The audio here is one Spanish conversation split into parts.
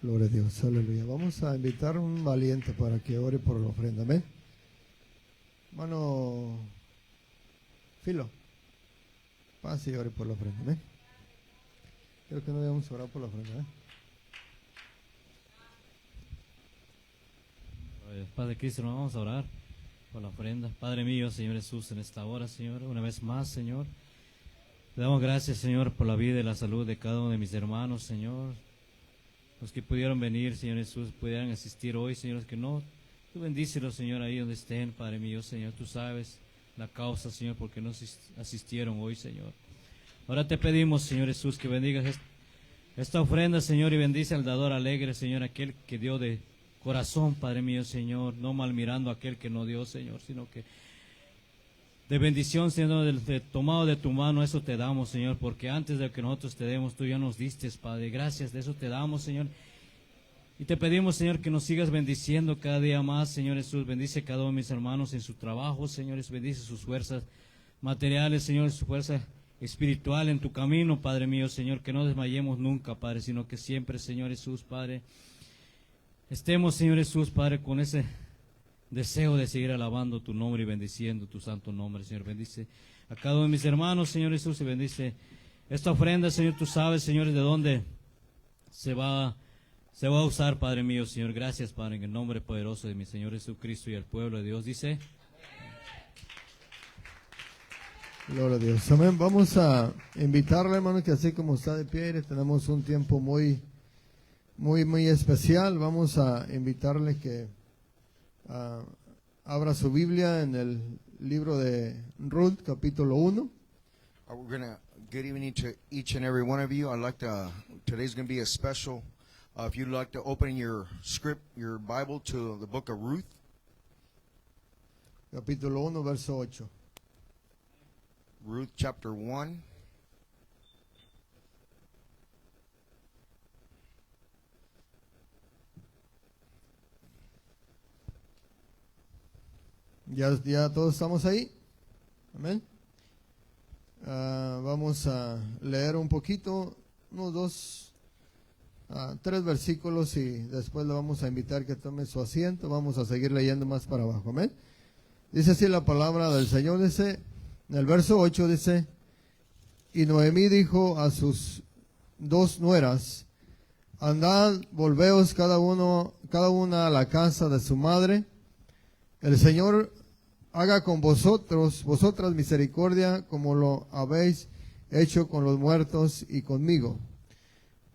Gloria a Dios, aleluya. Vamos a invitar a un valiente para que ore por la ofrenda, amén. Hermano Filo, pase y ore por la ofrenda, amén. Creo que no debemos orar por la ofrenda, Padre Cristo, nos vamos a orar por la ofrenda. Padre mío, Señor Jesús, en esta hora, Señor, una vez más, Señor, te damos gracias, Señor, por la vida y la salud de cada uno de mis hermanos, Señor. Los que pudieron venir, Señor Jesús, pudieran asistir hoy, Señor, los que no, tú bendícelos, Señor, ahí donde estén, Padre mío, Señor, tú sabes la causa, Señor, porque no asistieron hoy, Señor. Ahora te pedimos, Señor Jesús, que bendigas esta ofrenda, Señor, y bendice al dador alegre, Señor, aquel que dio de corazón, Padre mío, Señor, no mal mirando a aquel que no dio, Señor, sino que de bendición, Señor, de tomado de tu mano, eso te damos, Señor, porque antes de que nosotros te demos, tú ya nos diste, Padre, gracias, de eso te damos, Señor, y te pedimos, Señor, que nos sigas bendiciendo cada día más, Señor Jesús, bendice cada uno de mis hermanos en su trabajo, Señor, bendice sus fuerzas materiales, Señor, su fuerza espiritual en tu camino, Padre mío, Señor, que no desmayemos nunca, Padre, sino que siempre, Señor Jesús, Padre, estemos, Señor Jesús, Padre, con ese deseo de seguir alabando tu nombre y bendiciendo tu santo nombre, Señor. Bendice a cada uno de mis hermanos, Señor Jesús, y bendice esta ofrenda, Señor. Tú sabes, Señor, de dónde se va a usar, Padre mío, Señor. Gracias, Padre, en el nombre poderoso de mi Señor Jesucristo y el pueblo de Dios. Dice: Gloria a Dios, amén. Vamos a invitarle, hermano, que así como está de pie, tenemos un tiempo muy especial. Vamos a invitarle que abra su Biblia en el libro de Ruth, capítulo 1. We're going to good evening to each and every one of you. I'd like to, today's going to be a special, if you'd like to open your script, your Bible to the book of Ruth. Capítulo 1, verso 8. Ruth chapter 1. Ya todos estamos ahí. Amén. Vamos a leer un poquito, unos 3 versículos, y después le vamos a invitar que tome su asiento. Vamos a seguir leyendo más para abajo. Amén. Dice así la palabra del Señor. Dice, en el verso 8 dice: y Noemí dijo a sus 2 nueras: andad, volveos cada una a la casa de su madre. El Señor haga con vosotras misericordia, como lo habéis hecho con los muertos y conmigo.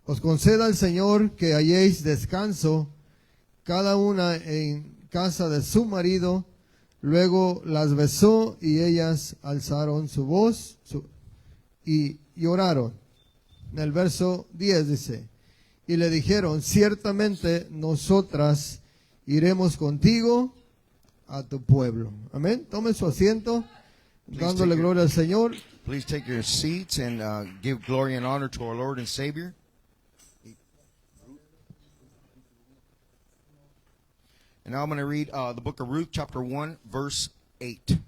Os conceda el Señor que halléis descanso, cada una en casa de su marido. Luego las besó, y ellas alzaron su voz y lloraron. En el verso 10 dice: y le dijeron: ciertamente nosotras iremos contigo a tu pueblo. Amén. Tome su asiento, dándole gloria al Señor. Please take your seats and give glory and honor to our Lord and Savior. And now I'm going to read the book of Ruth, chapter 1, verse 8. It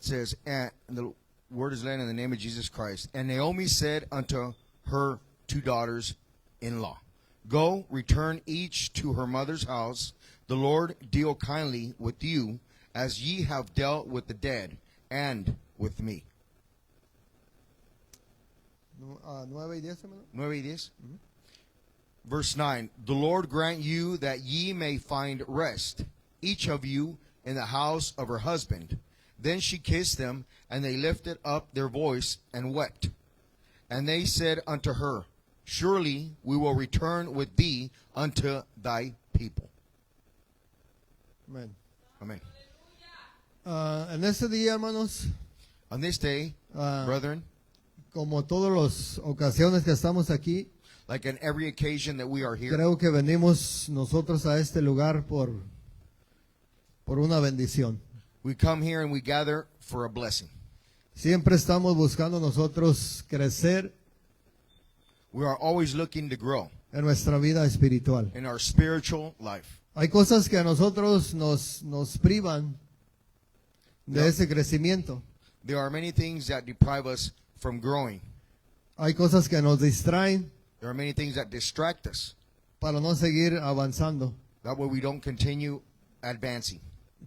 says, and the word is led in the name of Jesus Christ. And Naomi said unto her 2 daughters-in-law, go, return each to her mother's house. The Lord deal kindly with you, as ye have dealt with the dead, and with me. 9 y 10, hermano. 9 y 10. Verse 9, the Lord grant you that ye may find rest, each of you in the house of her husband. Then she kissed them, and they lifted up their voice and wept. And they said unto her, surely we will return with thee unto thy people. Amén. Amen. En este día, hermanos, On this day, brethren, como todas las ocasiones que estamos aquí, like on every occasion that we are here, creo que venimos nosotros a este lugar por una bendición. we come here and we gather for a blessing. Siempre estamos buscando nosotros crecer We are always looking to grow en nuestra vida espiritual. in our spiritual life. Hay cosas que a nosotros nos privan de ese crecimiento. There are many things that deprive us from growing. Hay cosas que nos distraen. There are many things that distract us. para no seguir avanzando. That way we don't continue advancing.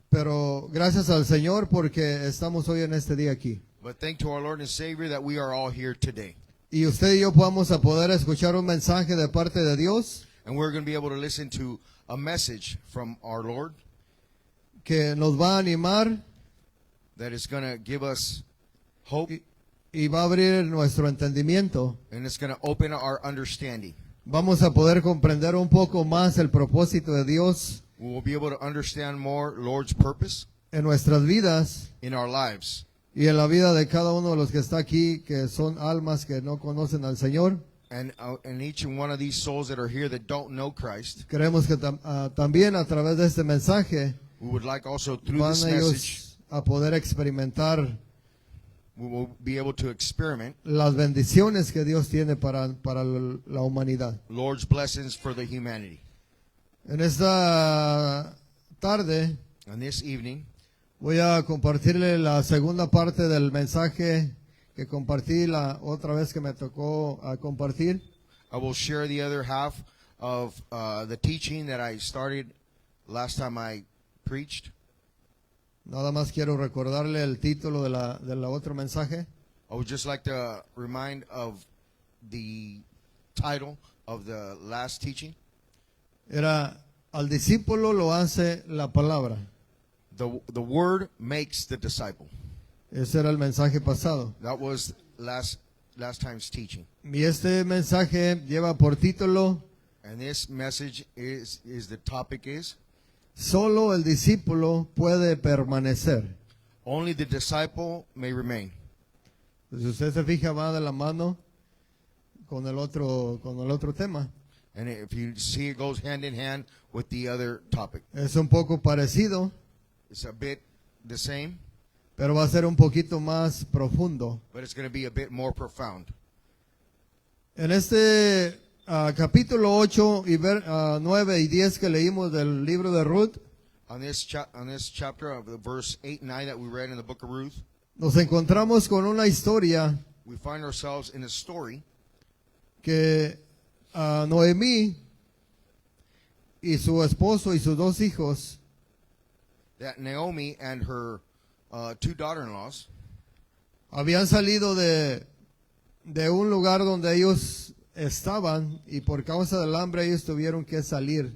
Pero gracias al Señor porque estamos hoy en este día aquí. But thank to our Lord and Savior that we are all here today. Y usted y yo podamos a poder escuchar un mensaje de parte de Dios And we're going to be able to listen to a message from our Lord que nos va a animar that is going to give us hope, y va a abrir nuestro entendimiento. and it's going to open our understanding. Vamos a poder comprender un poco más el propósito de Dios We will be able to understand more Lord's purpose en nuestras vidas in our lives y en la vida de cada uno de los que está aquí, que son almas que no conocen al Señor. and each and one of these souls that are here that don't know Christ. Creemos que también a través de este mensaje We would like also through van this message, ellos a poder experimentar we will be able to experiment las bendiciones que Dios tiene para la humanidad. Lord's blessings for the humanity. En esta tarde And this evening, voy a compartirle la segunda parte del mensaje que compartí la otra vez que me tocó compartir. I will share the other half of the teaching that I started last time I preached. Nada más quiero recordarle el título de la otro mensaje. I would just like to remind of the title of the last teaching. Era, al discípulo lo hace la palabra. The word makes the disciple. Ese era el mensaje pasado. That was last time's teaching. Y este mensaje lleva por título, And this message is the topic is solo el discípulo puede permanecer. only the disciple may remain. Si usted se fija, va de la mano con el otro tema. And if you see, it goes hand in hand with the other topic. Es un poco parecido, It's a bit the same, pero va a ser un poquito más profundo. but it's going to be a bit more profound. En este capítulo 8 y 9 y 10 que leímos del libro de Ruth, On this chapter of the verse 8 and 9 that we read in the book of Ruth, nos encontramos con una historia we find ourselves in a story que Noemí y su esposo y sus dos hijos that Naomi and her two daughter-in-laws habían salido de un lugar donde ellos estaban y por causa del hambre ellos tuvieron que salir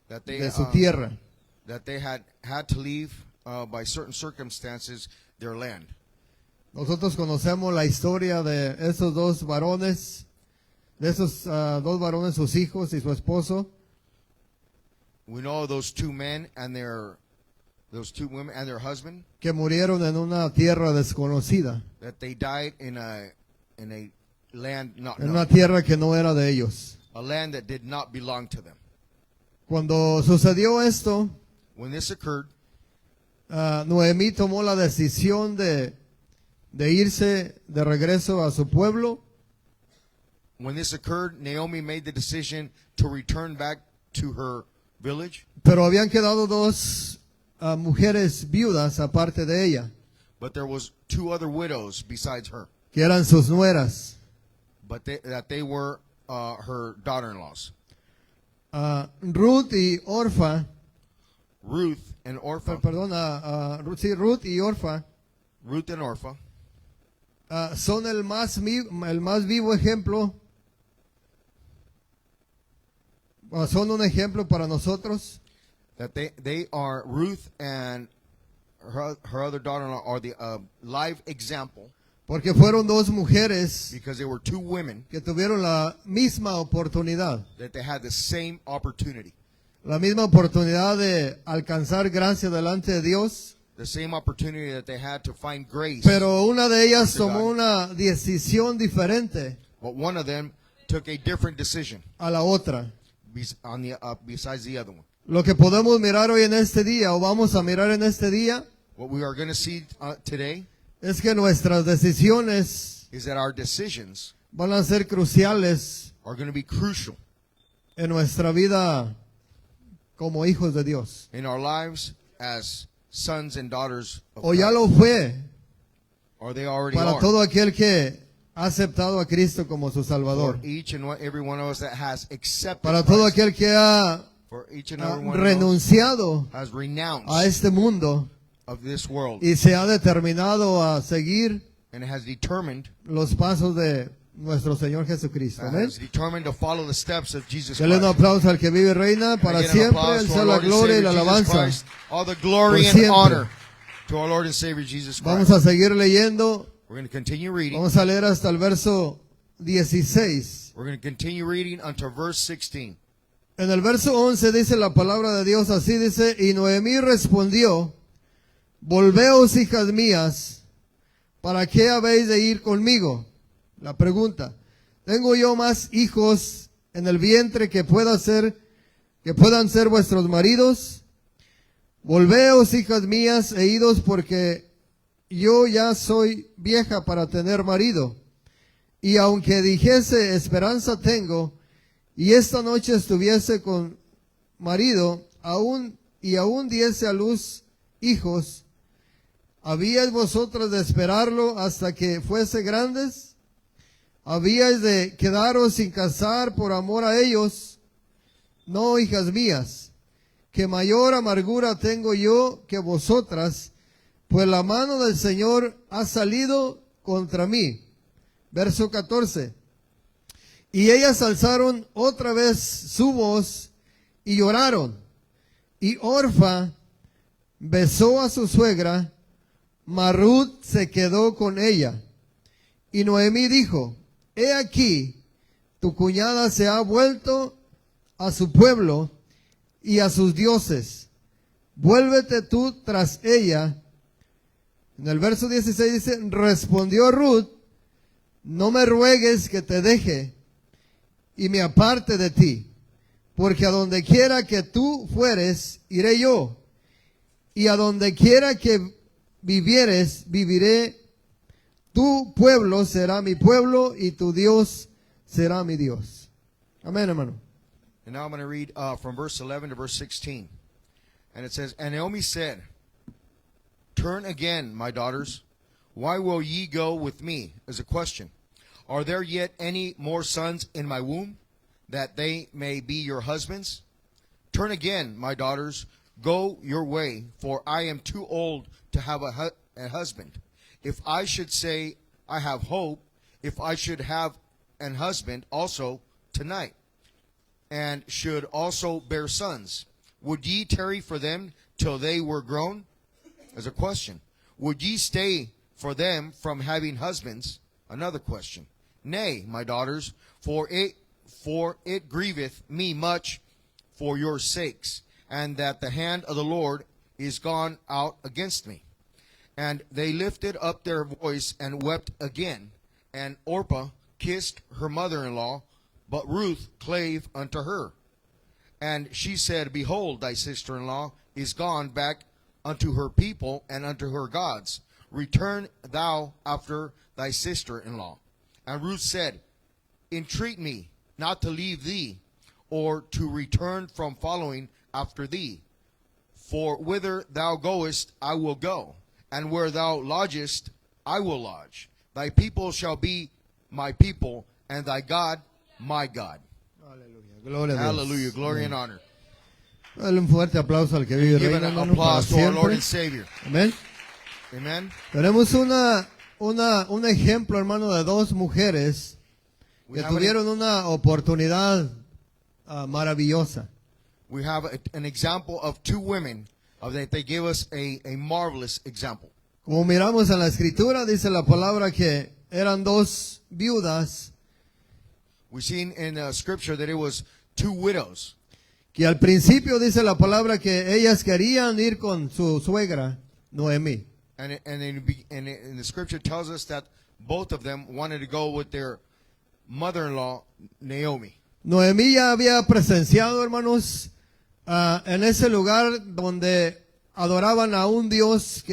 that they de su tierra. had to leave by certain circumstances their land. Nosotros conocemos la historia de esos dos varones, sus hijos y su esposo, We know those two men and those two women and their husband, que murieron en una tierra desconocida, that they died in a land not en known, una tierra que no era de ellos. a land that did not belong to them. Cuando sucedió esto, When this occurred, Noemí tomó la decisión de irse de regreso a su pueblo, Naomi made the decision to return back to her village, pero habían quedado dos mujeres viudas aparte de ella, but there was two other widows besides her, que eran sus nueras. but they were her daughter-in-laws, Ruth y Orfa, Ruth and Orpha. Ruth y Orfa Ruth and Orpha son el más vivo ejemplo, son un ejemplo para nosotros, that they are Ruth and her other daughter-in-law are the live example, porque fueron dos mujeres because they were two women que tuvieron la misma oportunidad. that they had the same opportunity, La misma oportunidad de alcanzar gracia delante de Dios, the same opportunity that they had to find grace. pero una de ellas tomó una decisión diferente But one of them took a different decision a la otra. besides the other one. Lo que podemos mirar hoy en este día, o vamos a mirar en este día, What we are going to see today es que nuestras decisiones is that our decisions van a ser cruciales are going to be crucial en nuestra vida como hijos de Dios. in our lives as sons and daughters of O ya God. lo fue Or they already para are. todo aquel que ha aceptado a Cristo como su Salvador. For each and every one of us that has accepted Para todo Christ. aquel que ha For each and every one of us renunciado has renounced a este mundo of this world y se ha determinado a seguir and has determined los pasos de nuestro Señor Jesucristo. Amén. has determined to follow the steps of Jesus Dele un Christ. aplauso al que vive y reina para Again, an siempre. applause Él to sea our la Lord and gloria y Savior la Jesus alabanza. Christ. All the glory Por and siempre. honor to our Lord and Savior Jesus Vamos Christ. a seguir leyendo. We're going to continue reading. Vamos a leer hasta el verso 16. We're going to continue reading until verse 16. En el verso 11 dice la palabra de Dios así, dice, y Noemí respondió, volveos, hijas mías, ¿para qué habéis de ir conmigo? La pregunta, ¿tengo yo más hijos en el vientre que puedan ser vuestros maridos? Volveos, hijas mías, e idos, porque yo ya soy vieja para tener marido. Y aunque dijese, esperanza tengo, y esta noche estuviese con marido, aún diese a luz hijos, ¿habíais vosotras de esperarlo hasta que fuese grandes? ¿Habíais de quedaros sin casar por amor a ellos? No, hijas mías, que mayor amargura tengo yo que vosotras, pues la mano del Señor ha salido contra mí. Verso 14. Y ellas alzaron otra vez su voz y lloraron. Y Orfa besó a su suegra, mas Ruth se quedó con ella. Y Noemí dijo, he aquí, tu cuñada se ha vuelto a su pueblo y a sus dioses. Vuélvete tú tras ella. En el verso 16 dice, respondió Ruth, no me ruegues que te deje y me aparte de ti, porque a donde quiera que tú fueres, iré yo, y a donde quiera que vivieres, viviré. Tu pueblo será mi pueblo y tu Dios será mi Dios. Amén, hermano. And now I'm going to read from verse 11 to verse 16. And it says, and Naomi said, turn again, my daughters. Why will ye go with me? Is a question. Are there yet any more sons in my womb, that they may be your husbands? Turn again, my daughters. Go your way, for I am too old to have a husband. If I should say, I have hope, if I should have an husband also tonight, and should also bear sons, would ye tarry for them till they were grown? As a question. Would ye stay for them from having husbands? Another question. Nay, my daughters, for it grieveth me much for your sakes, and that the hand of the Lord is gone out against me. And they lifted up their voice and wept again. And Orpah kissed her mother-in-law, but Ruth clave unto her. And she said, behold, thy sister-in-law is gone back unto her people and unto her gods. Return thou after thy sister-in-law. And Ruth said, entreat me not to leave thee, or to return from following after thee. For whither thou goest, I will go, and where thou lodgest, I will lodge. Thy people shall be my people, and thy God my God. Aleluya. Gloria a Dios. Hallelujah. Glory and honor. Dale un fuerte aplauso al que vive y Give reina, an hermano, para applause to our Lord siempre. and Savior. Amén. Amen. Tenemos un ejemplo, hermano, de dos mujeres We que have, tuvieron una oportunidad maravillosa. we have an example of two women that they gave us a marvelous example. Como miramos en la escritura, dice la palabra que eran dos viudas We've seen in Scripture that it was two widows. que al principio dice la palabra que ellas querían ir con su suegra, Noemí. And in the Scripture tells us that both of them wanted to go with their mother-in-law, Naomi. Noemí ya había presenciado, hermanos, en ese lugar donde adoraban a un Dios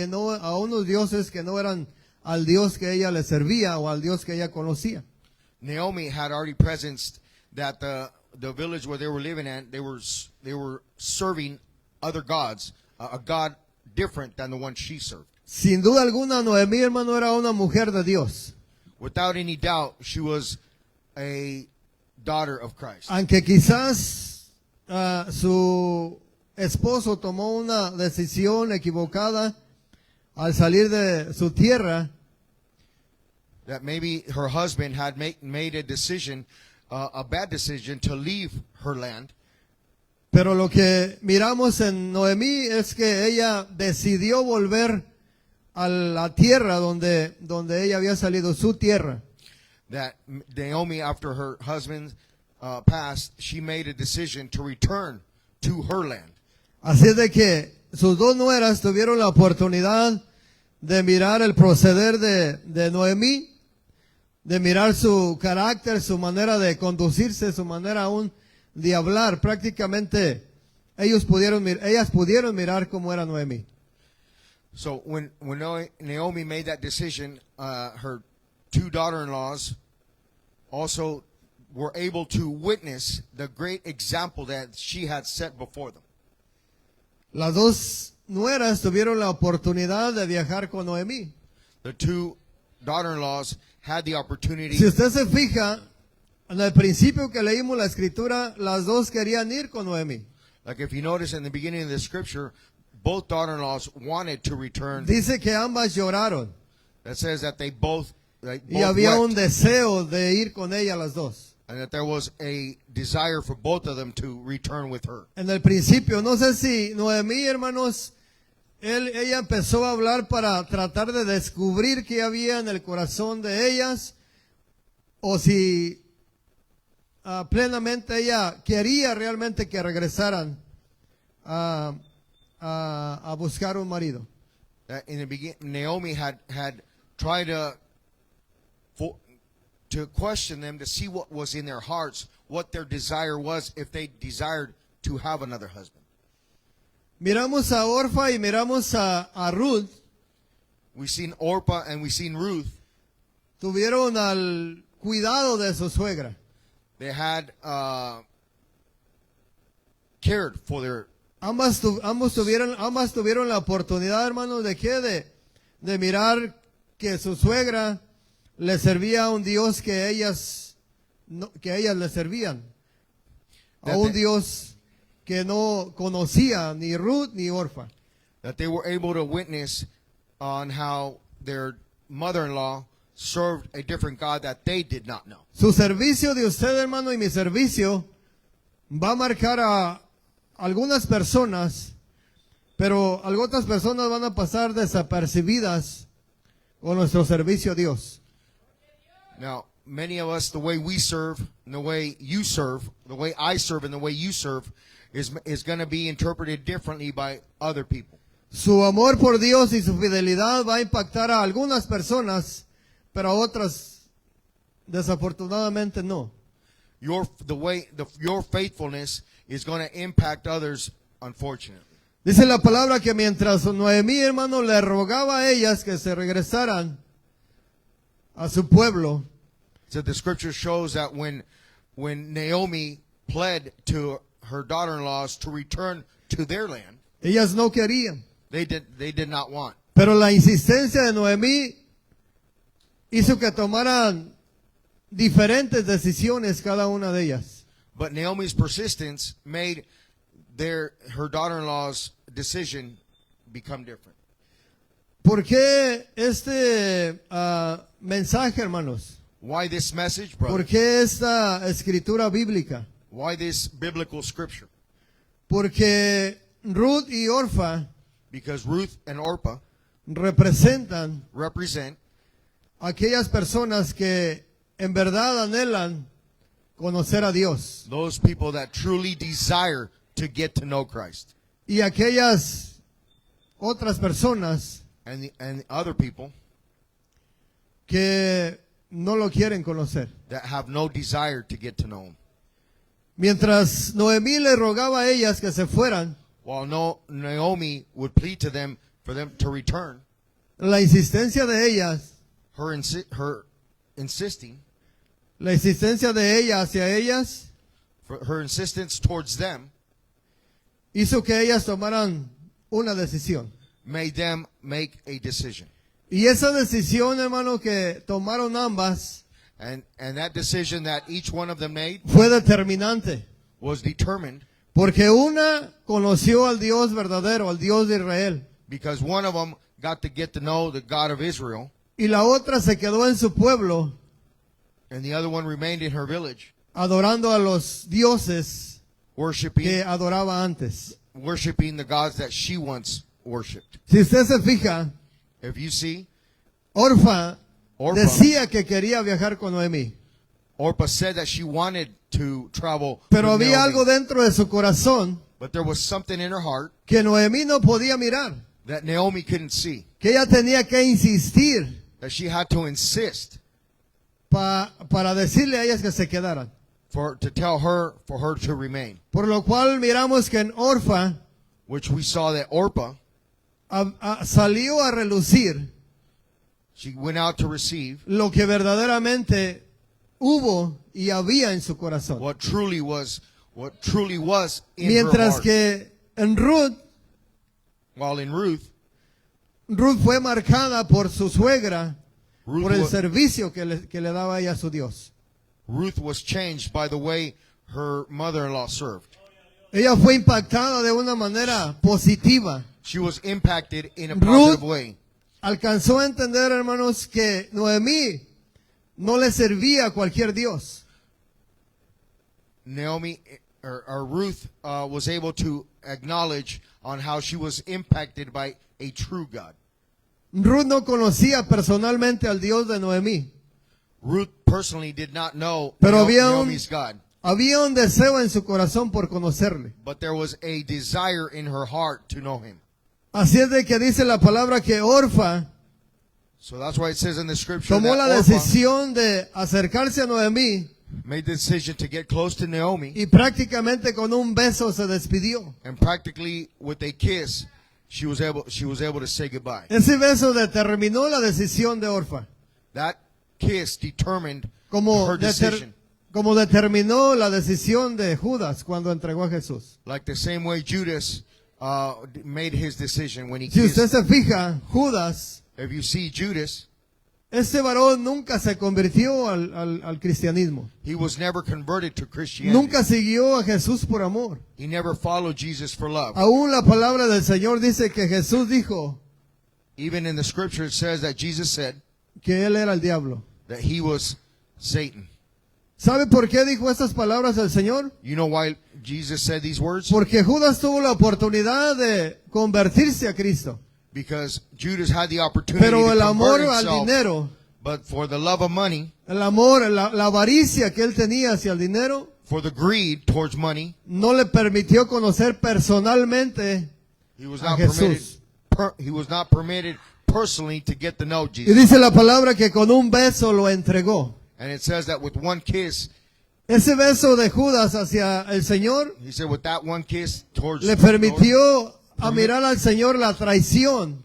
a unos dioses que no eran al Dios que ella le servía o al Dios que ella conocía. Naomi had already presenced that the village where they were living in, they were serving other gods, a god different than the one she served. Sin duda alguna, Noemí, hermano, era una mujer de Dios. without any doubt, she was a daughter of Christ. Aunque quizás su esposo tomó una decisión equivocada al salir de su tierra, That maybe her husband had made a decision, a bad decision, to leave her land. pero lo que miramos en Noemí es que ella decidió volver a la tierra donde ella había salido, su tierra. That Naomi, after her husband passed, she made a decision to return to her land. Así de que sus dos nueras tuvieron la oportunidad de mirar el proceder de Noemí, de mirar su carácter, su manera de conducirse, su manera aún de hablar. Prácticamente ellas pudieron mirar cómo era Noemí. So when Naomi made that decision, her two daughter-in-laws also were able to witness the great example that she had set before them. Las dos nueras tuvieron la oportunidad de viajar con Noemí. The two daughter-in-laws had the opportunity. Si usted se fija, en el principio que leímos la escritura, las dos querían ir con Noemí. Like if you notice in the beginning of the scripture, both daughter-in-laws wanted to return. Dice que ambas lloraron That says that they both y había un wept, deseo de ir con ella las dos. and that there was a desire for both of them to return with her. En el principio, no sé si Noemí, hermanos, ella empezó a hablar para tratar de descubrir qué había en el corazón de ellas, o si plenamente ella quería realmente que regresaran a buscar un marido. That in the beginning, Naomi had tried to question them to see what was in their hearts, what their desire was, if they desired to have another husband. Miramos a Orfa y miramos a Ruth. We've seen Orpah and we've seen Ruth. Tuvieron al cuidado de su suegra. They had cared for their. Ambas tuvieron la oportunidad, hermanos, de qué, de mirar que su suegra le servía a un Dios que ellas le servían, a un Dios que no conocía ni Ruth ni Orfa. That they were able to witness on how their mother-in-law served a different God that they did not know. Su servicio de usted, hermano, y mi servicio va a marcar a algunas personas, pero algunas personas van a pasar desapercibidas con nuestro servicio a Dios. Now, many of us, the way we serve, and the way you serve, the way I serve, and the way you serve, is going to be interpreted differently by other people. Su amor por Dios y su fidelidad va a impactar a algunas personas, pero a otras desafortunadamente no. Your faithfulness is going to impact others, unfortunately. Dice la palabra que mientras Noemí, hermano, le rogaba a ellas que se regresaran a su pueblo, So the scripture shows that when Naomi pled to her daughter-in-laws to return to their land, ellas no querían. they did not want. Pero la insistencia de Noemí hizo que tomaran diferentes decisiones cada una de ellas. But Naomi's persistence made her daughter-in-law's decision become different. ¿Por qué este mensaje, hermanos? Why this message, ¿Por brother? qué esta escritura bíblica? Why this biblical scripture? Porque Ruth y Orfa Because Ruth and Orpah representan represent aquellas personas que en verdad anhelan conocer a Dios, those people that truly desire to get to know Christ. y aquellas otras personas And other people que no lo quieren conocer. that have no desire to get to know Him. Mientras Noemí le rogaba a ellas que se fueran, While Naomi would plead to them for them to return, la insistencia de ellas, her insisting, la insistencia de ella hacia ellas, for her insistence towards them hizo que ellas tomaran una decisión. made them make a decision. Y esa decisión, hermano, que tomaron ambas And that decision that each one of them made fue determinante. was determined Porque una conoció al Dios verdadero, al Dios de Israel. because one of them got to get to know the God of Israel, Y la otra se quedó en su pueblo and the other one remained in her village, adorando a los dioses worshiping que adoraba antes. the gods that she once worshipped. Si usted se fija, If you see, Orfa Orpah, decía que quería viajar con Noemí. Orpah said that she wanted to travel Pero with había Naomi, algo dentro de su corazón but there was something in her heart que Noemí no podía mirar. that Naomi couldn't see, Que ella tenía que insistir that she had to insist para decirle a ellas que se quedaran. for her to remain. Por lo cual miramos que en Orfa Which we saw that Orpah, salió a relucir she went out to receive lo que verdaderamente hubo y había en su corazón. what truly was in her Mientras heart. que en Ruth While in Ruth fue marcada por su suegra, por el was, servicio que le daba ella a su Dios. Ruth was changed by the way her mother-in-law served. Ella fue impactada de una manera positiva. She was impacted in a Ruth positive way. alcanzó a entender, hermanos, que Noemí no le servía a cualquier Dios. Naomi or Ruth was able to acknowledge on how she was impacted by a true God. Ruth no conocía personalmente al Dios de Noemí. Ruth personally did not know Pero había Naomi's God, había un deseo en su corazón por conocerle. but there was a desire in her heart to know him. Así es de que dice la palabra que Orfa So that's why it says in the scripture tomó la that Orpah decisión de acercarse a Noemí made the decision to get close to Naomi, y prácticamente con un beso se despidió. and practically with a kiss, she was able to say goodbye. Ese beso determinó la decisión de Orfa, That kiss determined como, her decision. como determinó la decisión de Judas cuando entregó a Jesús. Like the same way Judas made his decision when he Si usted kissed. se fija, Judas, If you see Judas, este varón nunca se convirtió al cristianismo. he was never converted to Christianity. Nunca siguió a Jesús por amor. He never followed Jesus for love. Aún la palabra del Señor dice que Jesús dijo Even in the scripture it says that Jesus said que él era el diablo. that he was Satan. ¿Sabe por qué dijo estas palabras el Señor? You know why Jesus said these words? Porque Judas tuvo la oportunidad de convertirse a Cristo. Because Judas had the opportunity Pero to el amor convert al himself, dinero, but for the love of money, el amor, la avaricia que él tenía hacia el dinero, for the greed towards money, no le permitió conocer personalmente he was a not permitted. Jesús. He was not permitted personally to get to know Y Jesus. dice la palabra que con un beso lo entregó. And it says that with one kiss, Ese beso de Judas hacia el Señor he said, with that one kiss towards le the Lord, permitió a mirar al Señor la traición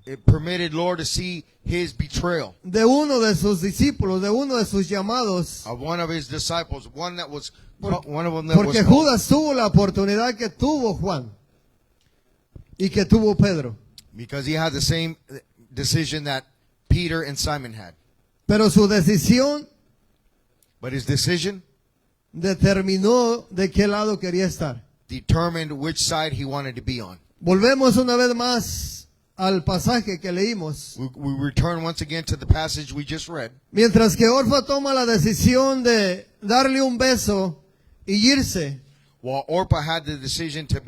it permitted Lord to see his betrayal de uno de sus discípulos, de uno de sus llamados. of one of his disciples, one of them that was Porque called. Judas tuvo la oportunidad que tuvo Juan y que tuvo Pedro. Because he had the same decision that Peter and Simon had. Pero su decisión But his decision determinó de qué lado quería estar. determined which side he wanted to be on. Volvemos una vez más al pasaje que leímos. We return once again to the passage we just read. Mientras que Orfa toma la decisión de darle un beso y irse. While Orpah had the decision to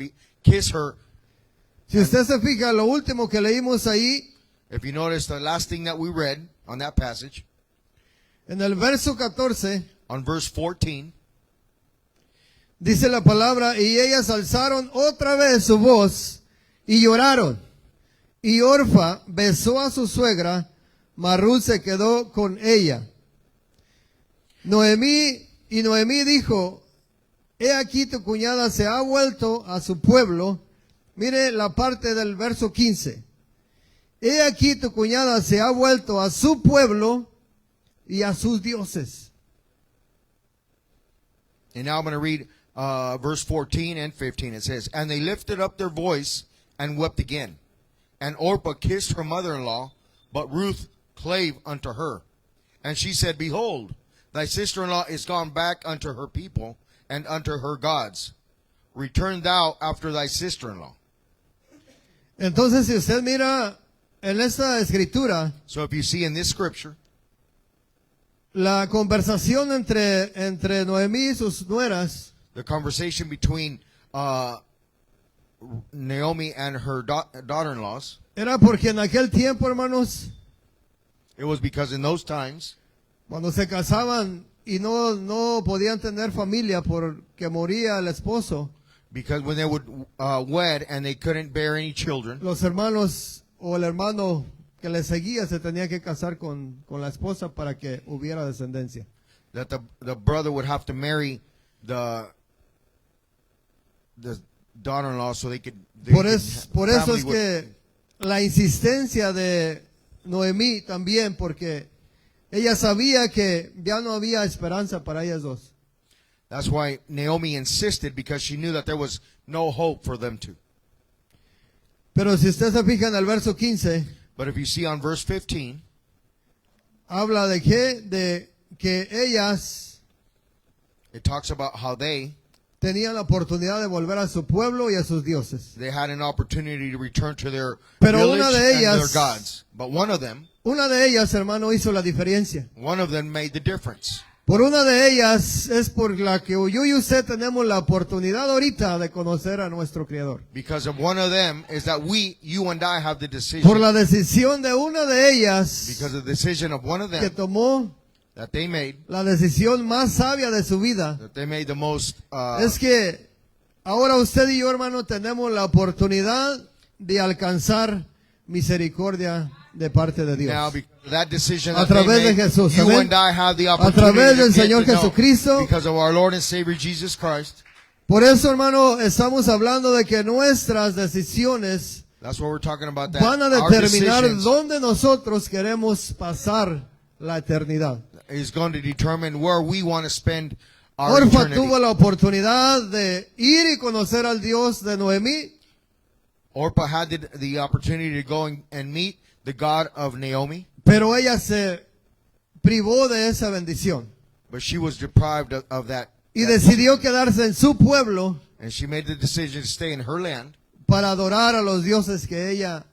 kiss her. Si usted se fija, lo último que leímos ahí, If you notice the last thing that we read on that passage, en el verso 14, on verse 14, dice la palabra, y ellas alzaron otra vez su voz y lloraron. Y Orfa besó a su suegra, mas Ruth se quedó con ella. Noemí dijo, he aquí tu cuñada se ha vuelto a su pueblo. Mire la parte del verso 15. He aquí tu cuñada se ha vuelto a su pueblo y a sus dioses. and now I'm going to read verse 14 and 15. It says, and they lifted up their voice and wept again. And Orpah kissed her mother-in-law, But Ruth clave unto her. And she said, Behold, thy sister-in-law is gone back unto her people and unto her gods. Return thou after thy sister-in-law. Entonces, si usted mira en esta escritura, So if you see in this scripture, la conversación entre Noemí y sus nueras the conversation between Naomi and her daughter-in-laws, era porque en aquel tiempo, hermanos, it was because in those times, cuando se casaban y no podían tener familia porque moría el esposo, because when they would wed and they couldn't bear any children, los hermanos o el hermano que le seguía se tenía que casar con la esposa para que hubiera descendencia. that the brother would have to marry the daughter-in-law so they could Por eso family es would- que la insistencia de Noemí también, porque ella sabía que ya no había esperanza para ellas dos. That's why Naomi insisted, because she knew that there was no hope for them two. Pero si usted se fija en el verso 15, But if you see on verse 15, habla de que ellas it talks about how they tenían la oportunidad de volver a su pueblo y a sus dioses. had an opportunity to return to their Pero village una de and their ellas- gods. But one of them Hermano, hizo la diferencia. made the difference. Por una de ellas es por la que yo y usted tenemos la oportunidad ahorita de conocer a nuestro Creador. Because of one of them is that you and I have the decision. Por la decisión de una de ellas Because of the decision of one of que them tomó that they made, la decisión más sabia de su vida, that they made the most, es que ahora usted y yo, hermano, tenemos la oportunidad de alcanzar misericordia de parte de now Dios. because of that decision A that they través de made, Jesús, you amén. and I have the A opportunity través del to get Señor to know. Jesucristo. Because of our Lord and Savior Jesus Christ. Por eso, hermano, estamos hablando de que nuestras decisiones That's what we're talking about. That van a our determinar decisions dónde nosotros queremos pasar la eternidad. is going to determine where we want to spend our Orfa eternity. tuvo la oportunidad de ir y conocer al Dios de Noemí, Orpah had the opportunity to go and meet the God of Naomi, pero ella se privó de esa bendición but she was deprived of that. y decidió quedarse en su pueblo And she made the decision to stay in her land para adorar a los dioses que ella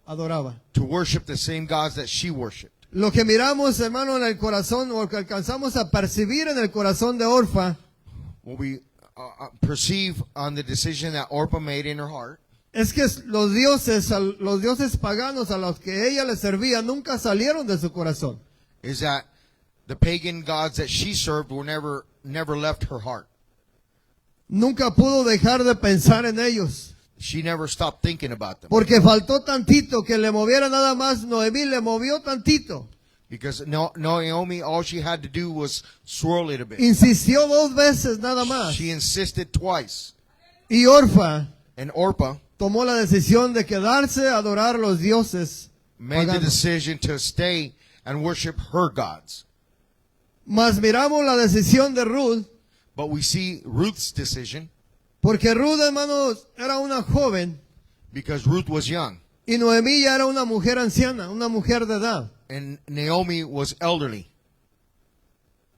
adoraba. to worship the same gods that she worshipped. Lo que miramos, hermano, en el corazón, o lo que alcanzamos a percibir en el corazón de Orfa, What we perceive on the decision that Orpah made in her heart es que los dioses paganos a los que ella le servía nunca salieron de su corazón. is that the pagan gods that she served were never left her heart. Nunca pudo dejar de pensar en ellos. She never stopped thinking about them. Porque faltó tantito que le moviera nada más. Noemí le movió tantito. Because Naomi, all she had to do was swirl it a bit. Insistió 2 veces nada más. She insisted twice. Y Orfa And Orpah tomó la decisión de quedarse a adorar los dioses made the paganos. decision to stay and worship her gods. Mas miramos la decisión de Ruth, But we see Ruth's decision, porque Ruth, hermanos, era una joven because Ruth was young y Noemí ya era una mujer anciana, una mujer de edad. and Naomi was elderly.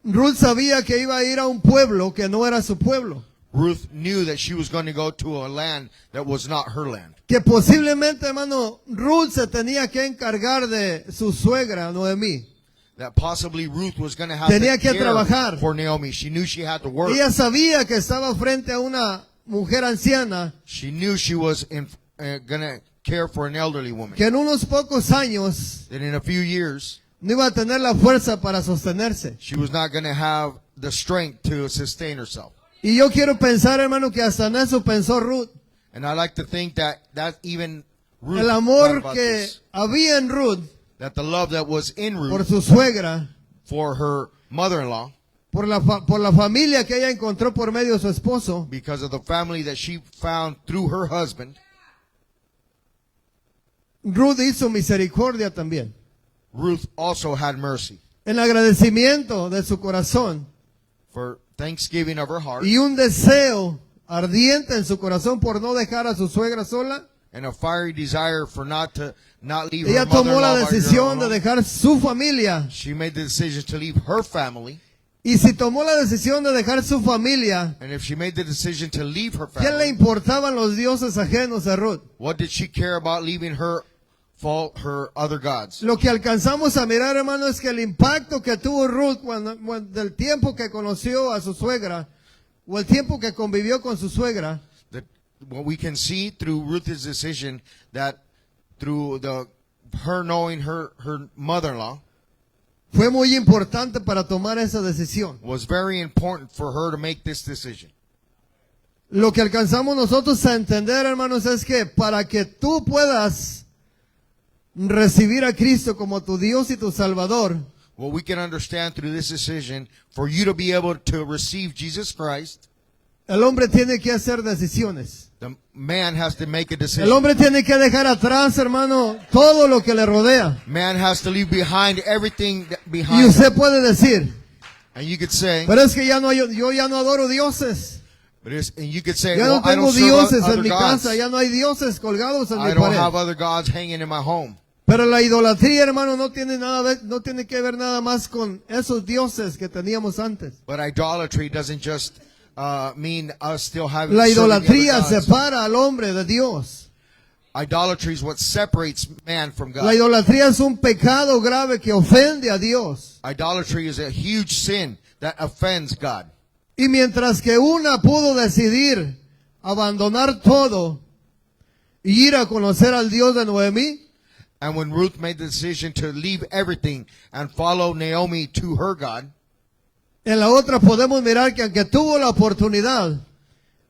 Ruth sabía que iba a ir a un pueblo que no era su pueblo, Ruth knew that she was going to go to a land that was not her land. que posiblemente, hermano, Ruth se tenía que encargar de su suegra, Noemí. That possibly Ruth was going to have Tenía to que care trabajar. for Naomi. She knew she had to work. Ella sabía que estaba frente a una mujer anciana She knew she was going to care for an elderly woman. que en unos pocos años That in a few years, no iba a tener la fuerza para sostenerse. she was not going to have the strength to sustain herself. Y yo quiero pensar, hermano, que hasta en eso pensó Ruth. And I like to think that even Ruth El thought amor about que this. había en Ruth That the love that was in por Ruth su suegra, for her mother-in-law, por la familia que ella encontró por medio de su esposo, because of the family that she found through her husband, Ruth hizo misericordia también. Ruth also had mercy. En agradecimiento de su corazón For thanksgiving of her heart y un deseo ardiente en su corazón por no dejar a su suegra sola, and a fiery desire for not to not leave Ella her tomó la mother-in-law by her decisión de alone. dejar su familia. She made the decision to leave her family. Y si tomó la decisión de dejar su familia, And if she made the decision to leave her ¿qué le family, importaban los dioses ajenos a Ruth? what did she care about leaving her other gods? Lo que alcanzamos a mirar, hermano, es que el impacto que tuvo Ruth del tiempo que conoció a su suegra, o el tiempo que convivió con su suegra, What we can see through Ruth's decision, that through her knowing her mother-in-law, fue muy importante para tomar esa decisión. was very important for her to make this decision. Lo que alcanzamos nosotros a entender, hermanos, es que para que tú puedas recibir a Cristo como tu Dios y tu Salvador, What we can understand through this decision, for you to be able to receive Jesus Christ, el hombre tiene que hacer decisiones. the man has to make a El decision. hombre tiene que dejar atrás, hermano, todo lo que le rodea. Man has to leave behind everything Y behind him. usted puede decir, And you could say, pero es que yo ya no adoro dioses. and you could say, Ya well, no I tengo don't serve dioses en other mi gods. casa, ya no hay dioses colgados en I mi don't have pared. other gods hanging in my home. Pero la idolatría, hermano, no tiene que ver nada más con esos dioses que teníamos antes. But idolatry doesn't just mean us still having La serving the other idolatría gods. separa al hombre de Dios. Idolatry is what separates man from La God. idolatría es un pecado grave que ofende a Dios. Idolatry is a huge sin that offends God. Y mientras que una pudo decidir abandonar todo y ir a conocer al Dios de Noemí, And when Ruth made the decision to leave everything and follow Naomi to her God, en la otra podemos mirar que aunque tuvo la oportunidad,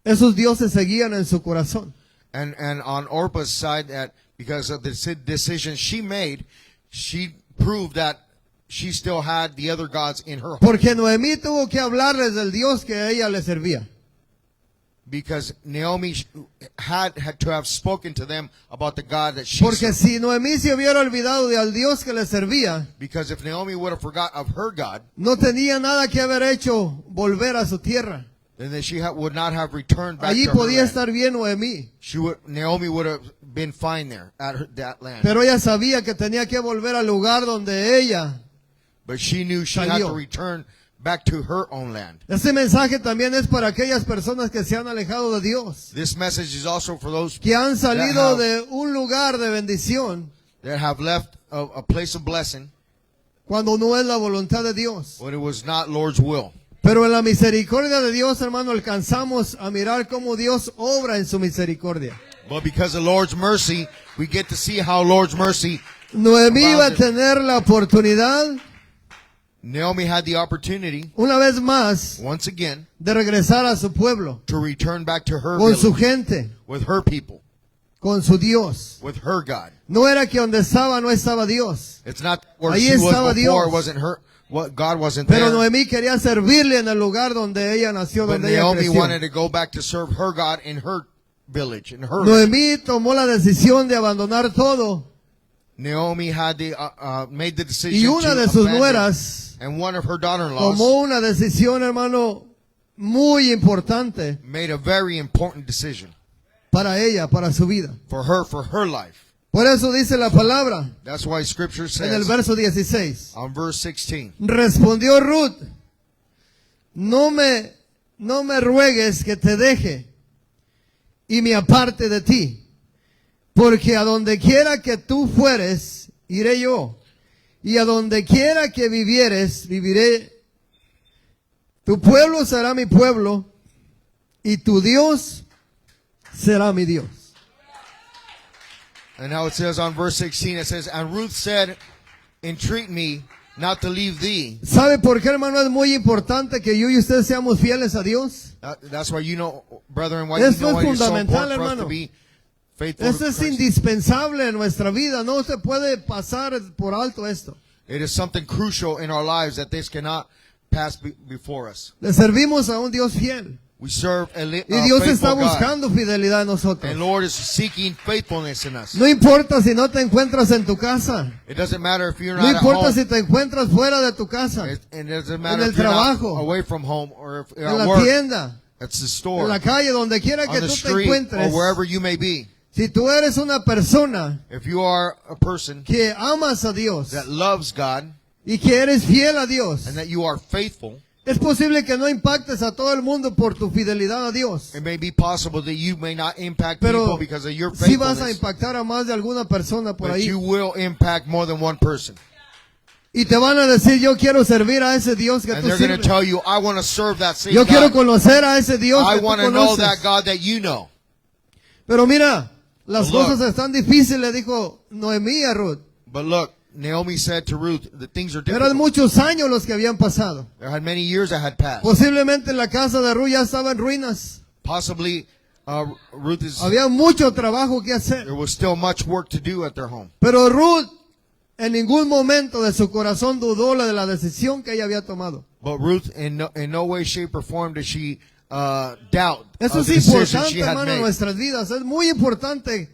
esos dioses seguían en su corazón. and on Orpah's side, that because of the decision she made, she proved that she still had the other gods in her heart. Porque Noemí tuvo que hablarles del Dios que a ella le servía. Because Naomi had to have spoken to them about the God that she Porque served. si Noemí se hubiera olvidado del Dios que le servía, Because if Naomi would have forgot of her God, no tenía nada que haber hecho volver a su tierra. then she would not have returned back Allí to her podía land. estar bien Noemí, Naomi would have been fine there at that land. pero ella sabía que tenía que volver al lugar donde ella. But she knew she had Salió. to return back to her own land. Este mensaje también es para aquellas personas que se han alejado de Dios, This message is also for those que han salido have- de un lugar de bendición that have left a place of blessing cuando no es la voluntad de Dios. when it was not Lord's will. Pero en la misericordia de Dios, hermano, alcanzamos a mirar cómo Dios obra en su misericordia. But because of Lord's mercy, we get to see how Lord's mercy, Noemí iba a Abounded. tener la oportunidad, Naomi had the opportunity, una vez más, once again, de regresar a su pueblo, to return back to her con su village, gente, with her people, con su Dios. with her God. No era que donde estaba no estaba Dios. It's not where Ahí she was estaba before, Dios. it wasn't her, what God wasn't Pero there. Noemí quería servirle en el lugar donde ella nació, But donde ella Naomi creció. wanted to go back to serve her God in her village, in her land. Noemí tomó la decisión de abandonar todo Naomi had made the decision y una to de sus abandon, nueras and one of her daughter-in-laws tomó una decisión, hermano, muy importante made a very important decision para ella, para su vida. for her life. Por eso dice la palabra That's why Scripture en el says verso 16. on verse 16, Respondió Ruth, no me ruegues que te deje y me aparte de ti, porque a donde quiera que tú fueres, iré yo, y a donde quiera que vivieres, viviré. Tu pueblo será mi pueblo, y tu Dios será mi Dios. and now it says on verse 16, it says, and Ruth said, entreat me not to leave thee. ¿Sabe por qué, hermano? Es muy importante que yo y usted seamos fieles a Dios. That's why you know, brethren, why Esto you know es why it's so fundamental, important for us hermano. to be faithful Esto to es Christ. indispensable en nuestra vida. No se puede pasar por alto esto. It is something crucial in our lives that this cannot pass before us. Le servimos a un Dios fiel. We serve a Y Dios está faithful God. buscando fidelidad en nosotros. And Lord is seeking faithfulness in us. No importa si no te encuentras en tu casa. It doesn't matter if you're No not at importa home. si te encuentras fuera de tu casa. And it doesn't matter el if you're not trabajo. away from home or if you're En at la work, tienda. at the En store, la calle, donde quiera que on the tú te street, or encuentres. wherever you may be. Si tú eres una persona if you are a person que amas a Dios that loves God y que eres fiel a Dios, and that you are faithful, es posible que no impactes a todo el mundo por tu fidelidad a Dios, it may be possible that you may not impact pero people because of your sí vas a faithfulness, impactar a más de alguna persona por but ahí. you will impact more than one person. Y te van a decir, yo quiero servir a ese Dios que And tú they're going to sirves. tell you, I want to serve that same Yo quiero God. conocer a ese Dios I que tú want to know conoces. that God that you know. Pero mira, las But look. cosas están difíciles, dijo Noemí a Ruth. But look, Naomi said to Ruth, the things are Eran difficult. muchos años los que habían pasado. There had many years that had passed. Posiblemente la casa de Ruth ya estaba en ruinas. Possibly, Ruth is. Había mucho trabajo que hacer. There was still much work to do at their home. Pero Ruth en ningún momento de su corazón dudó de la decisión que ella había tomado. But Ruth, in no way, shape, or form did she doubt Eso of es the decision importante, she had hermano, en made. nuestras vidas. Es muy importante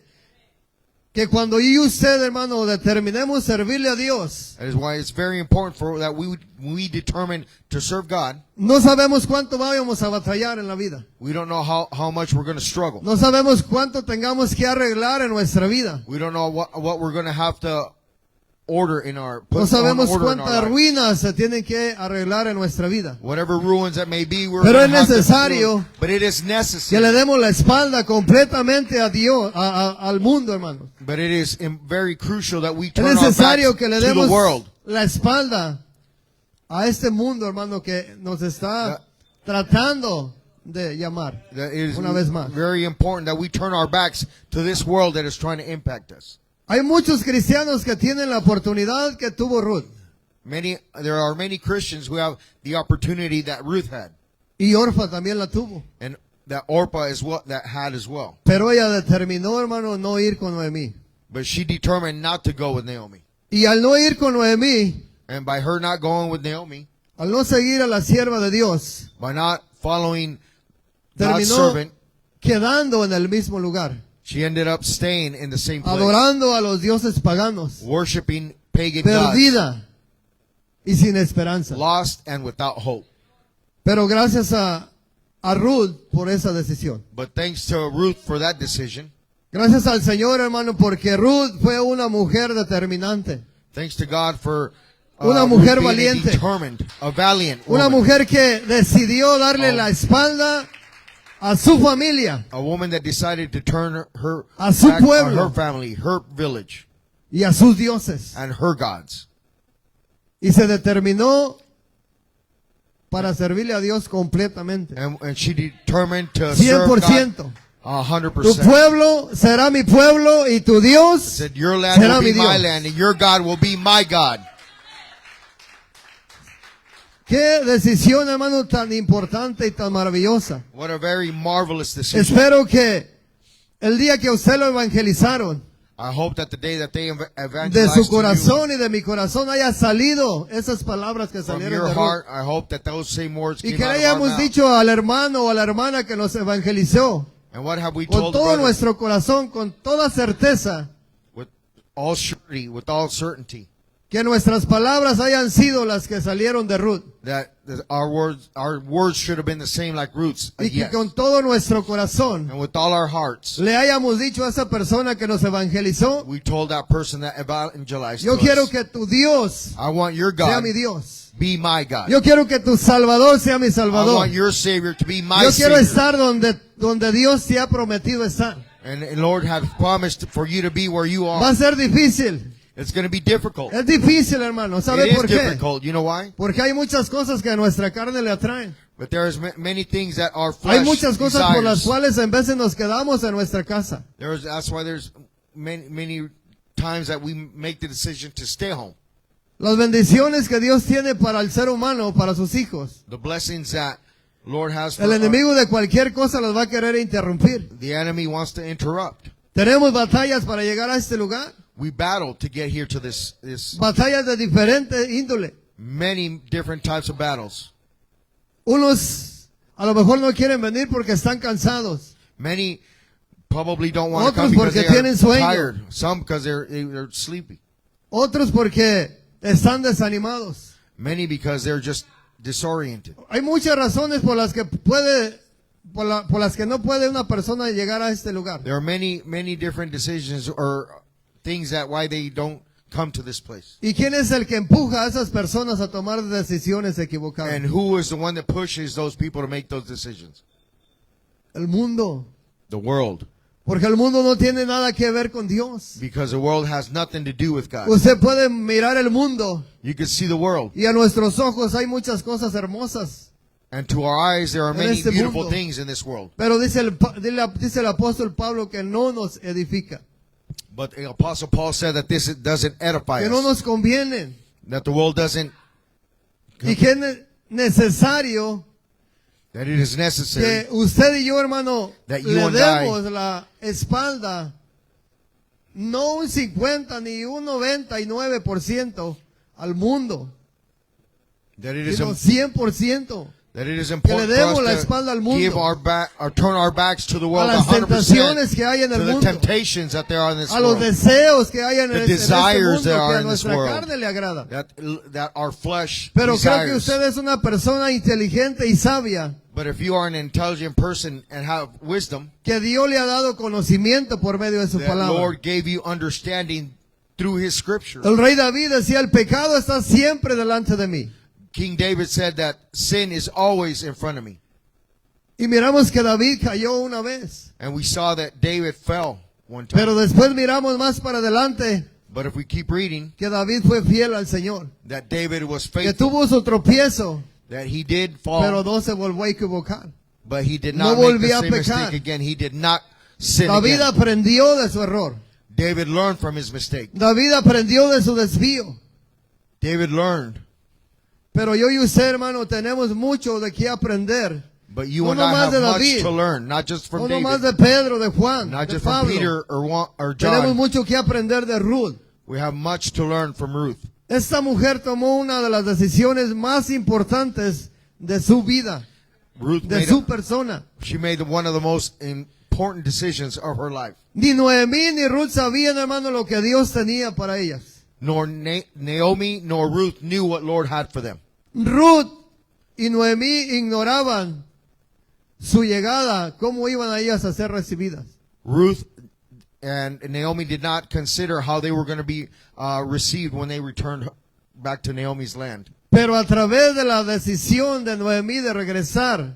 que cuando yo y usted, hermano, determinemos servirle a Dios, That is why it's very important for that we determine to serve God. no sabemos cuánto vayamos a batallar en la vida. We don't know how much we're going to struggle. No sabemos cuánto tengamos que arreglar en nuestra vida. We don't know what we're going to have to order in our No put on sabemos order in our cuántas life. ruinas se tienen que arreglar en nuestra vida. Whatever ruins that may be, we're Pero going to es have to necesario do it. But it is Que necessary. le demos la espalda completamente a Dios, al mundo, hermano. But it is very crucial that we Es turn our backs necesario que le to the demos world. la espalda a este mundo, hermano, que nos está tratando de llamar. That it is Una vez más. very important that we turn our backs to this world that is trying to impact us. Hay muchos cristianos que tienen la oportunidad que tuvo Ruth. There are many Christians who have the opportunity that Ruth had, Y Orfa también la tuvo. and that Orpah is what that had as well. Pero ella determinó, hermano, no ir con Noemí. But she determined not to go with Naomi, Y al no ir con Noemí, and by her not going with Naomi, al no seguir a la sierva de Dios, by not following God's terminó servant, quedando en el mismo lugar, she ended up staying in the same place, adorando a los dioses paganos, worshiping pagan gods, perdida y sin esperanza. lost and without hope. Pero gracias a Ruth por esa decisión. But thanks to Ruth for that decision, Gracias al Señor, hermano, porque Ruth fue una mujer determinante. thanks to God for Una Ruth mujer being valiente. determined, a valiant Una woman, mujer que decidió darle la espalda a su familia a woman that decided to turn her A su back on pueblo. her family, her village, y a sus dioses. and her gods. Y se determinó para servirle a Dios completamente. And she determined to serve God 100%. 100%. Tu pueblo será mi pueblo y tu Dios Said, your land será will mi be my Dios. land, and your God will be my God. Qué decisión, hermano, tan importante y tan maravillosa. What a very marvelous decision. Espero que el día que a usted lo evangelizaron, I hope that the day that they de evangelized su to corazón y de mi corazón haya salido esas palabras que you, from salieron your de Ruth. heart, I hope that those same words Y came que out le of our hayamos mouth. dicho al hermano o a la hermana que nos evangelizó, And what have we con told the todo brother? nuestro corazón, con toda certeza, With all surety, with all certainty, que nuestras palabras hayan sido las que salieron de Ruth. that our words should have been the same like Ruth's. Y que Yes. con todo nuestro corazón And with all our hearts, le hayamos dicho a esa persona que nos evangelizó, we told that person that evangelized yo to quiero us, que tu Dios I want your sea God mi Dios. be my God. Yo quiero que tu Salvador sea mi I Salvador. want your Savior to be my Yo quiero Savior. estar donde Dios te ha prometido estar. And Lord has promised for you to be where you Va a are. ser difícil. It's going to be difficult. Es difícil, hermano. ¿Sabe It por is qué? difficult. You know why? Porque hay muchas cosas que a nuestra carne le atraen. But there is many things that our Hay flesh muchas cosas por las desires. cuales en veces nos quedamos en nuestra casa. That's why there's many times that we make the decision to stay home. Las bendiciones que Dios tiene para el ser humano, para sus hijos. The blessings that Lord has for El us, enemigo de cualquier cosa las va a querer interrumpir. the enemy wants to interrupt. Tenemos batallas para llegar a este lugar. We battle to get here to this Batallas de diferente índole. many different types of battles. Unos a lo mejor no quieren venir porque están cansados. Many probably don't want to Otros come because porque they are tienen sueño. tired. Some because they're sleepy. Otros porque están desanimados. Many because they're just disoriented. Hay muchas razones por las que puede por las que no puede una persona llegar a este lugar. There are many, many different decisions or things that why they don't come to this place. ¿Y quién es el que empuja a esas personas a tomar decisiones equivocadas? And who is the one that pushes those people to make those decisions? El mundo. The world. Porque el mundo no tiene nada que ver con Dios. Because the world has nothing to do with God. Usted puede mirar el mundo You can see the world. y a nuestros ojos hay muchas cosas hermosas. And to our eyes, there are En many este beautiful mundo. things in this world. Pero dice el apóstol Pablo que no nos edifica, But the Apostle Paul said that this doesn't edify que no us. nos conviene That the world doesn't, y que es necesario that it is necessary. que usted y yo, hermano, That you le and demos la espalda, no un 50 ni un 99% al mundo, That it is sino im- 100%. that it is Que le important demos for la us espalda al to mundo. give our back or turn our backs to the A world las 100% tentaciones que hay en to el the mundo, temptations that there are in this a los world. deseos que hay en The este mundo desires que that are a in this nuestra world. carne le agrada. That our flesh Pero creo que desires. usted es una persona inteligente y sabia, But if you are an intelligent person and have wisdom, que Dios le ha dado conocimiento por medio de su that palabra. Lord gave you understanding through His Scripture. El rey David decía, el pecado está siempre delante de mí. King David said that sin is always in front of me. Y miramos que David cayó una vez. And we saw that David fell one time. Pero después miramos más para adelante But if we keep reading, que David fue fiel al Señor. that David was Que faithful, tuvo su tropiezo, that he did fall, pero no se volvió a equivocar. but he did no not make volvió the a same pecar. mistake again. He did not sin David again. aprendió de su error. David learned from his mistake. David aprendió de su desvío. David learned. Pero yo y usted, hermano, tenemos mucho de qué aprender. But you No and I nomás have de much David. to learn, not just from No nomás David, de Pedro, de Juan, not de just from Pablo. Peter or Tenemos John. mucho que aprender de Ruth. We have much to learn from Ruth. Esta mujer tomó una de las decisiones más importantes de su vida, Ruth de made su persona. she made one of the most important decisions of her life. Ni Noemí ni Ruth sabían, hermano, lo que Dios tenía para ellas. Nor Naomi nor Ruth knew what Lord had for them. Ruth y Noemí ignoraban su llegada, cómo iban a ellas a ser recibidas. Ruth and Naomi did not consider how they were going to be received when they returned back to Naomi's land. Pero a través de la decisión de Noemí de regresar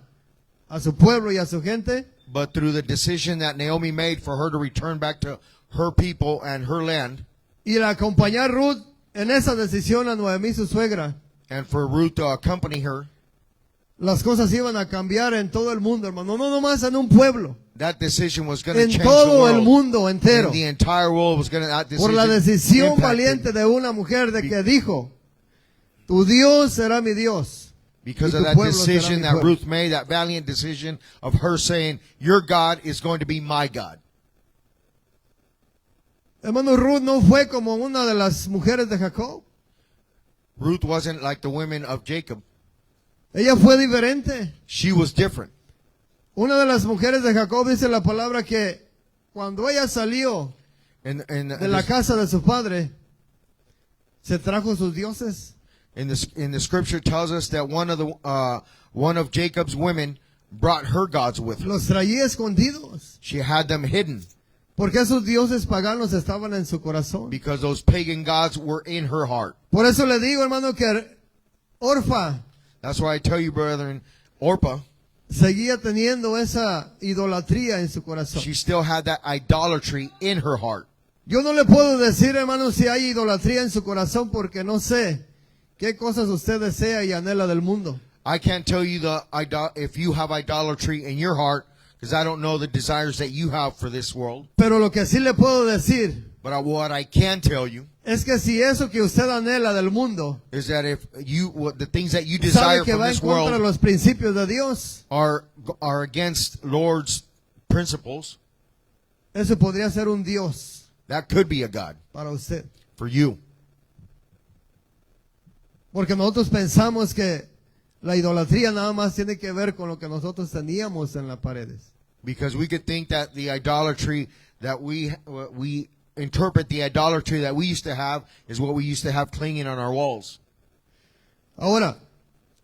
a su pueblo y a su gente, But through the decision that Naomi made for her to return back to her people and her land, y la acompañar Ruth en esa decisión a Noemí, su suegra, and for Ruth to accompany her, las cosas iban a cambiar en todo el mundo, hermano. No nomás en un pueblo, that decision was going to en change todo the el world. mundo entero. And the entire world was going to, that Por la decisión impacted valiente de una mujer de que dijo, tu Dios será mi Dios. because y of tu that pueblo será decision mi that pueblo. Ruth made, that valiant decision of her saying, your God is going to be my God. Hermano, Ruth no fue como una de las mujeres de Jacob. Ruth wasn't like the women of Jacob. Ella fue diferente. She was different. Una de las mujeres de Jacob dice la palabra que cuando ella salió And de la casa de su padre, se trajo sus dioses. in the scripture tells us that one of Jacob's women brought her gods with her. Los traía escondidos. She had them hidden Porque esos dioses paganos estaban en su corazón. because those pagan gods were in her heart. Por eso le digo, hermano, que Orfa That's why I tell you, brethren, Orpah, seguía teniendo esa idolatría en su corazón. she still had that idolatry in her heart. Yo no le puedo decir, hermano, si hay idolatría en su corazón porque no sé qué cosas usted desea y anhela del mundo. I can't tell you if you have idolatry in your heart, because I don't know the desires that you have for this world. Pero lo que sí le puedo decir But what I can tell you es que si eso que usted anhela del mundo is that if the things that you desire sabe que from va en this contra de world los principios de Dios, are against Lord's principles, eso podría ser un Dios that could be a God para usted. for you. Porque nosotros pensamos que la idolatría nada más tiene que ver con lo que nosotros teníamos en las paredes. Because we could think that the idolatry that we interpret the idolatry that we used to have is what we used to have clinging on our walls. Ahora,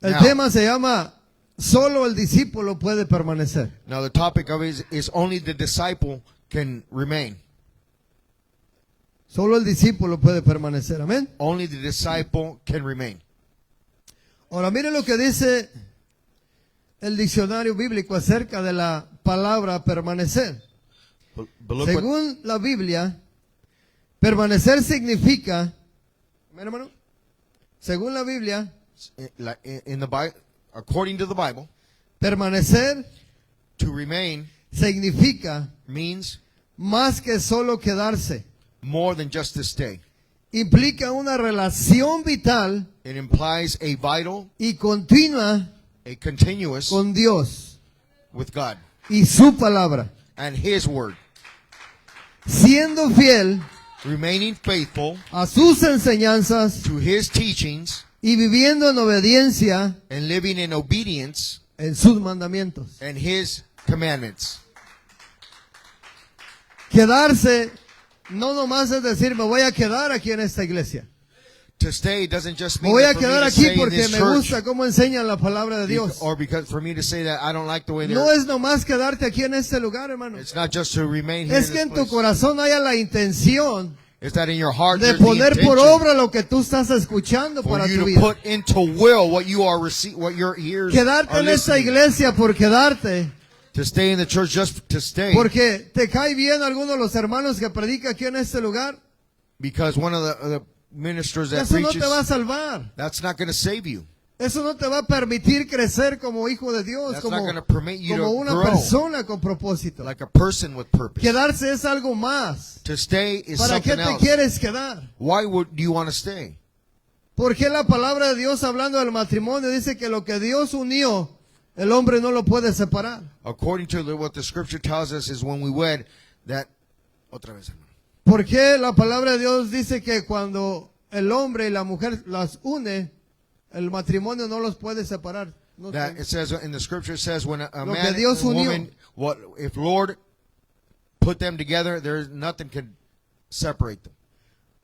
el Now. tema se llama solo el discípulo puede permanecer. Now the topic of it is only the disciple can remain. Solo el discípulo puede permanecer. Amén. Only the disciple can remain. Ahora miren lo que dice el diccionario bíblico acerca de la palabra permanecer. But look what, Según la Biblia, permanecer significa, amén, hermano, según la Biblia, in the Bible, according to the Bible, permanecer to remain significa means más que solo quedarse. more than just to stay. Implica una relación vital It implies a vital, y continua a continuous con Dios with God y su palabra, and His Word. siendo fiel Remaining faithful a sus enseñanzas to His teachings y viviendo en obediencia and living in obedience en sus mandamientos. and His commandments. Quedarse no nomás es decir, me voy a quedar aquí en esta iglesia. To stay doesn't just Me mean voy a that for me quedar to aquí stay in porque this me church, gusta cómo enseñan la palabra de Dios. or because for me to say that I don't like the way No they're. es nomás quedarte aquí en este lugar, hermano. It's not just to remain here Es in que this en tu place. corazón haya la intención It's that in your heart de there's the poner por intention obra lo que tú estás escuchando for para you tu to vida. put into will what you are what your ears Quedarte are en esta listening. iglesia por quedarte, To stay in the church just to stay. porque te cae bien alguno de los hermanos que predica aquí en este lugar. Because one of the ministers that Eso no preaches, te va a salvar. that's not going to save you. Eso no te va a permitir crecer como hijo de Dios, That's como, not going to permit you como to una grow persona con propósito. like a person with purpose. Quedarse es algo más. To stay is ¿Para qué something te else. quieres quedar? Why would you want to stay? ¿Por qué la palabra de Dios hablando del matrimonio dice que lo que Dios unió, el hombre no lo puede separar? According to what the scripture tells us is when we wed that otra vez, hermano. ¿Por qué la palabra de Dios dice que cuando el hombre y la mujer las une, el matrimonio no los puede separar? No That sé. it says in the scripture, it says when a Lo que man Dios and a unió. woman, what if Lord put them together, there's nothing can separate them.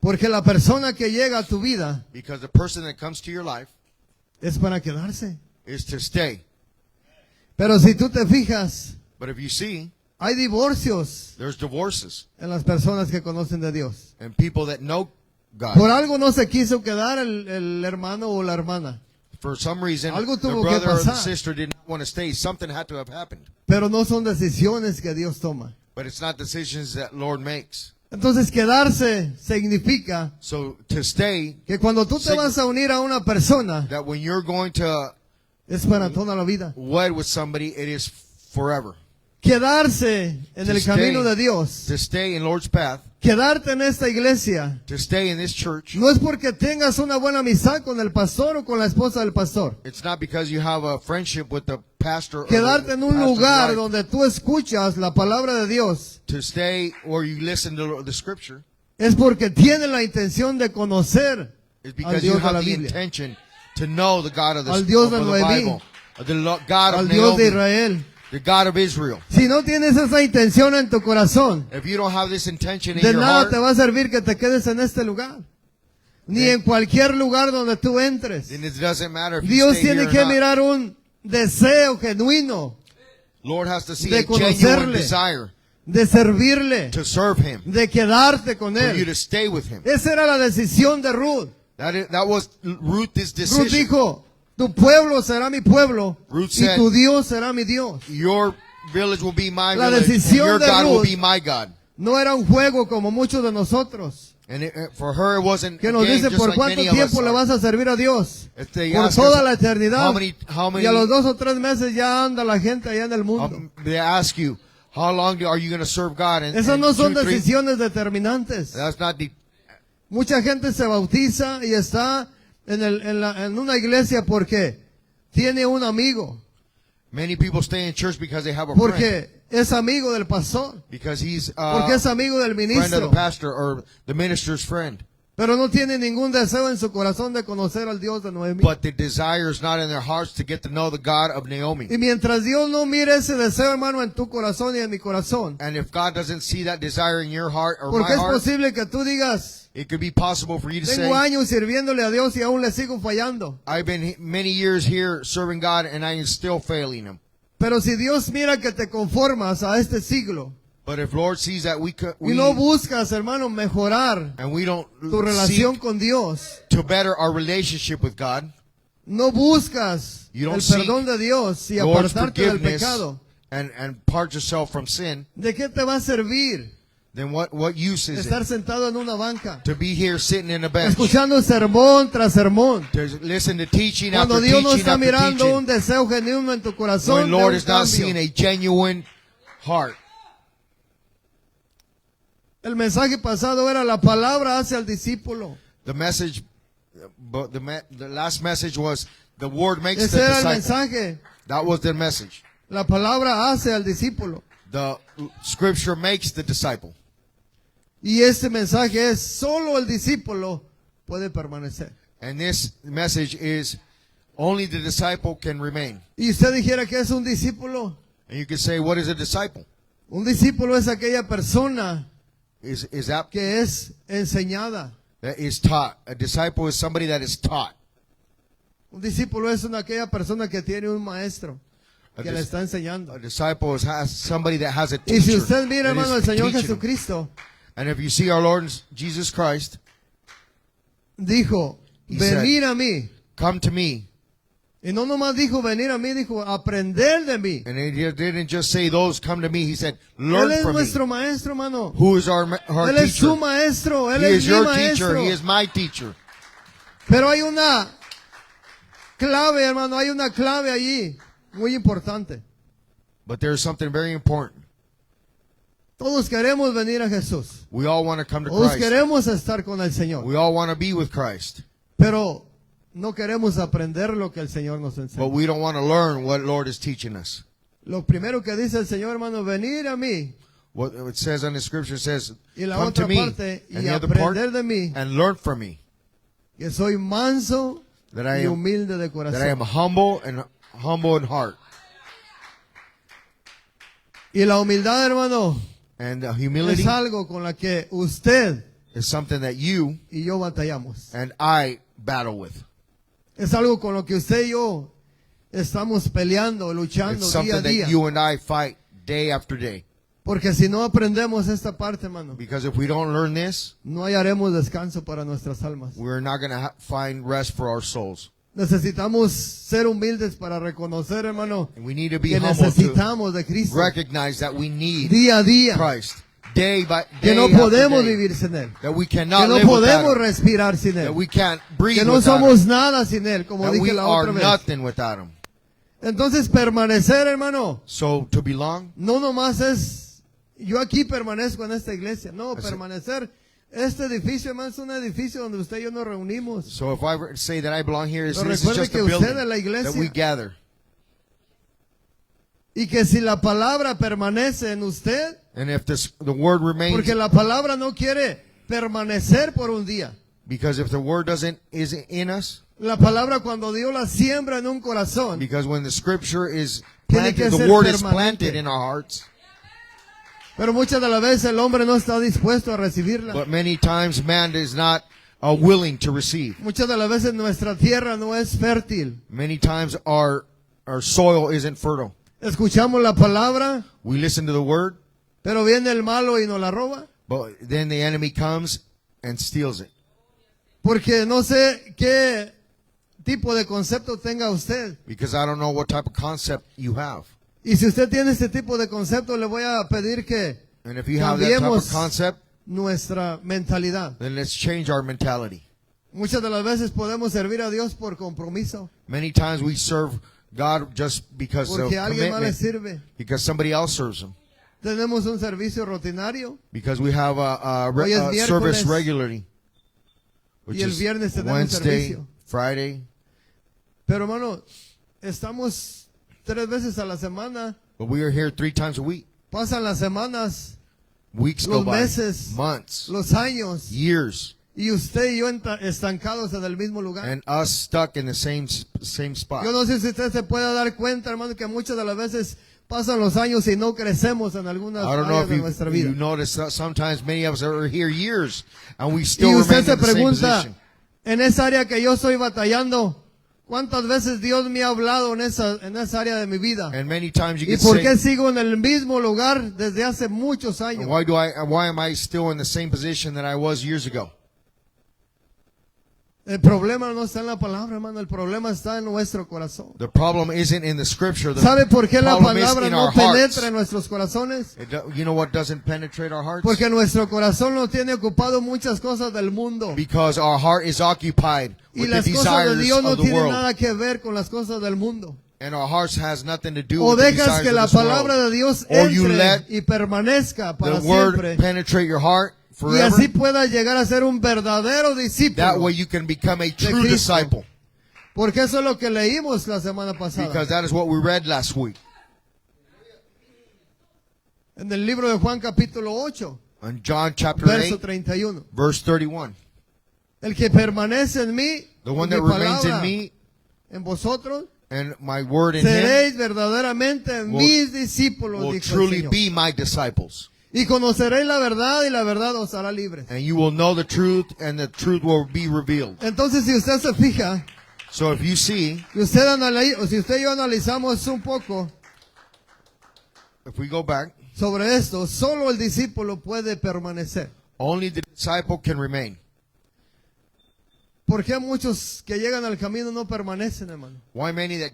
Porque la persona que llega a tu vida Because the person that comes to your life es para quedarse. is to stay. Pero si tú te fijas, But if you see, hay divorcios there's divorces en las personas que conocen de Dios. and people that know God. Por algo no se quiso quedar el hermano o la hermana. For some reason, Algo the tuvo que brother or the pasar. sister did not want to stay. Something had to have happened. Pero no son decisiones que Dios toma. But it's not decisions that Lord makes. Entonces quedarse significa So to stay, que cuando tú te Sí. vas a unir a una persona, that when you're going to es para toda la vida. wed with somebody, it is forever. Quedarse en To el camino stay. de Dios, To stay in Lord's path, quedarte en esta iglesia, to stay in this church, no es porque tengas una buena amistad con el pastor o con la esposa del pastor. it's not because you have a friendship with the pastor or Quedarte the en un pastor's lugar wife. donde tú escuchas la palabra de Dios To stay where you listen to the scripture es porque tiene la intención de conocer is al because you Dios de la have the Biblia, intention to know the God of the, Al Dios of de the Noemí, Bible, God al of Dios de Naomi, Israel. the God of Israel. Si no tienes esa intención en tu corazón, If you don't have this intention in de your nada heart, te va a servir que te quedes en este lugar, ni en cualquier lugar donde tú entres. then it doesn't matter if you Dios stay here tiene or que not. mirar un deseo genuino Lord has to see de a genuine conocerle. desire de servirle, to serve Him, de quedarte con for you él. to stay with Him. Esa era la decisión de Ruth. That was Ruth's Ruth decision. dijo, tu pueblo será mi pueblo Ruth y said, tu Dios será mi Dios. Your village will be my La village, and decisión your de God will Ruth be my God. No era un juego como muchos de nosotros, And for her, it wasn't que a nos game dice just por like cuánto many of us tiempo le are. vas a servir a Dios. If they Por ask toda us, la eternidad. how many Y a los 2 o 3 meses ya anda la gente allá en el mundo. they ask you, how long are you going to serve God? And, Esas and no son 2, 3, decisiones determinantes. that's not the, Mucha gente se bautiza y está en una iglesia porque tiene un amigo, many people stay in church because they have a friend. porque es amigo del pastor, Because he's porque es amigo del friend of the ministro. pastor or the minister's friend. pero no tiene ningún deseo en su corazón de conocer al Dios de Noemí. but the desire is not in their hearts to get to know the God of Naomi. Y mientras Dios no mire ese deseo, hermano, en tu corazón y en mi corazón, And if God doesn't see that desire in your heart or my porque es heart, posible que tú digas, it could be possible for you to tengo say, años sirviéndole a Dios y aún le sigo fallando. I've been many years here serving God and I am still failing Him. Pero si Dios mira que te conformas a este siglo But if Lord sees that we y no buscas, hermano, mejorar and we don't tu relación seek con Dios, to better our relationship with God, no buscas You don't el seek perdón de Dios y Lord's apartarte del forgiveness pecado, and part yourself from sin, ¿de qué te va a servir then what use is estar it sentado en una banca, to be here sitting in a bench, escuchando sermón tras sermón, to listen to teaching cuando after Dios no teaching está after mirando un teaching, deseo genuino en tu corazón when de Lord un is not cambio? seeing a genuine heart? El mensaje pasado era la palabra hace al discípulo. The message, but the last message was the word makes Ese the era el disciple. mensaje. That was the message. La palabra hace al discípulo. The scripture makes the disciple. Y este mensaje es solo el discípulo puede permanecer. And this message is only the disciple can remain. Y usted dijera que es un discípulo. And you can say, what is a disciple? Un discípulo es aquella persona Is that que es enseñada. that is taught? A disciple is somebody that is taught. Un discípulo es aquella persona que tiene un maestro A, que le dis- está enseñando. a disciple has somebody that has a Y si teacher. usted mira, that hermano, is el Señor teaching him. Jesucristo And if you see our Lord Jesus Christ, dijo, He said, venir a mí. come to me. Y no nomás dijo venir a mí, dijo aprender de mí. And he didn't just say those come to me. He said, Él learn es from me. nuestro maestro, hermano. Who is our Él es su teacher? maestro. Él He es is mi your maestro. teacher. He is my teacher. Pero hay una clave, hermano, hay una clave allí muy importante. But there's something very important. Todos queremos venir a Jesús. We all want to come to Todos Christ. queremos estar con el Señor. We all want to be with Christ. Pero no queremos aprender lo que el Señor nos But enseña. we don't want to learn what Lord is teaching us. Lo primero que dice el Señor, hermano, venir a mí. What it says in the scripture says, Y la come to otra me. parte, And y the other part, aprender de mí, and learn from me. que soy manso That I y am, humilde de that I am corazón. humble in heart. Y la humildad, hermano, And humility es algo con la que usted is something that you y yo batallamos. and I battle with. Es algo con lo que usted y yo estamos peleando, luchando It's día a something día. that you and I fight day after day. Porque si no aprendemos esta parte, hermano, Because if we don't learn this, no hallaremos descanso para nuestras almas. we're not going to find rest for our souls. Necesitamos ser humildes para reconocer, hermano, And we need to be que humble to necesitamos de Cristo recognize that we need día a día, Christ day by que day no after podemos day. vivir sin Él, That we que cannot no live without podemos Him. respirar sin That Él, we can't breathe que no without Him. somos nada sin Él, como That dije we la are otra vez. nothing without Him. Entonces permanecer, hermano, So to belong, no nomás es, yo aquí permanezco en esta iglesia, no, Así- permanecer, este edificio, hermano, es un edificio donde usted y yo nos reunimos. so if I were to say that I belong here, this Pero is recuerde just que a usted building es la iglesia. that we gather. Y que si la palabra permanece en usted, And if the word remains, porque la palabra no quiere permanecer por un día. because if the word is in us, La palabra cuando Dios la siembra en un corazón, because when the scripture is Tiene que planted, the ser word is permanente. planted in our hearts. pero muchas de las veces el hombre no está dispuesto a recibirla. But many times man is not willing to receive. Muchas de las veces nuestra tierra no es fértil. Many times our soil isn't fertile. Escuchamos la palabra, We listen to the word, pero viene el malo y nos la roba. but then the enemy comes and steals it. Porque no sé qué tipo de concepto tenga usted. Because I don't know what type of concept you have. Y si usted tiene este tipo de concepto, le voy a pedir que And if you have that type of cambiemos concept, nuestra mentalidad. then let's change our mentality. Muchas de las veces podemos servir a Dios por compromiso, Many times we serve God just because of porque alguien más le commitment, sirve. because somebody else serves Him. Tenemos un servicio rutinario Because we have Hoy es a service miércoles. regularly. Which Y el is viernes tenemos Wednesday, servicio. Friday. Pero hermano, estamos 3 veces a la semana, But we are here 3 times a week. pasan las semanas, Weeks Los go by. meses. Months. los años, Years. y usted y yo estancados en el mismo lugar. and us stuck in the same spot. Yo no sé si usted se puede dar cuenta, hermano, que muchas de las veces pasan los años y no crecemos en algunas I don't know áreas if de nuestra you vida. notice that sometimes many of us are here years and we Y still usted remain se in the same pregunta, position. en esa área que yo estoy batallando, ¿cuántas veces Dios me ha hablado en esa área de mi vida? And many times you ¿Y can por qué say, sigo en el mismo lugar desde hace muchos años? why am I still in the same position that I was years ago? El problema no está en la palabra, hermano, el problema está en nuestro corazón. The problem isn't in the scripture. The ¿Sabe por qué la problem is palabra in no our hearts. penetra en nuestros corazones? You know what doesn't penetrate our hearts? Porque nuestro corazón no tiene ocupado muchas cosas del mundo. Because our heart is occupied Y with the las cosas de desires Dios no of the tienen world. nada que ver con las cosas del mundo. And our hearts has nothing to do O with the dejas desires que of la this world. palabra de Dios Or you entre let y permanezca para The word siempre. penetrate your heart Y forever. así pueda llegar a ser un verdadero That discípulo. way you can become a true Cristo. disciple. Porque eso es lo que leímos la semana pasada. Because that is what we read last week. En el libro de Juan capítulo 8, In John chapter verso 8, 31. verse 31. El que permanece en mí, The one y that mi remains in palabra me en vosotros, and my word in him seréis verdaderamente mis discípulos, will dijo el truly Señor. be my disciples. Y conoceréis la verdad y la verdad os hará libres. And you will know the truth and the truth will be revealed. Entonces, si usted se fija, So if you see, y usted o si usted y yo analizamos un poco if we go back, sobre esto, solo el discípulo puede permanecer. only the disciple can remain. ¿Por qué muchos que llegan al camino no permanecen, hermano? Why many that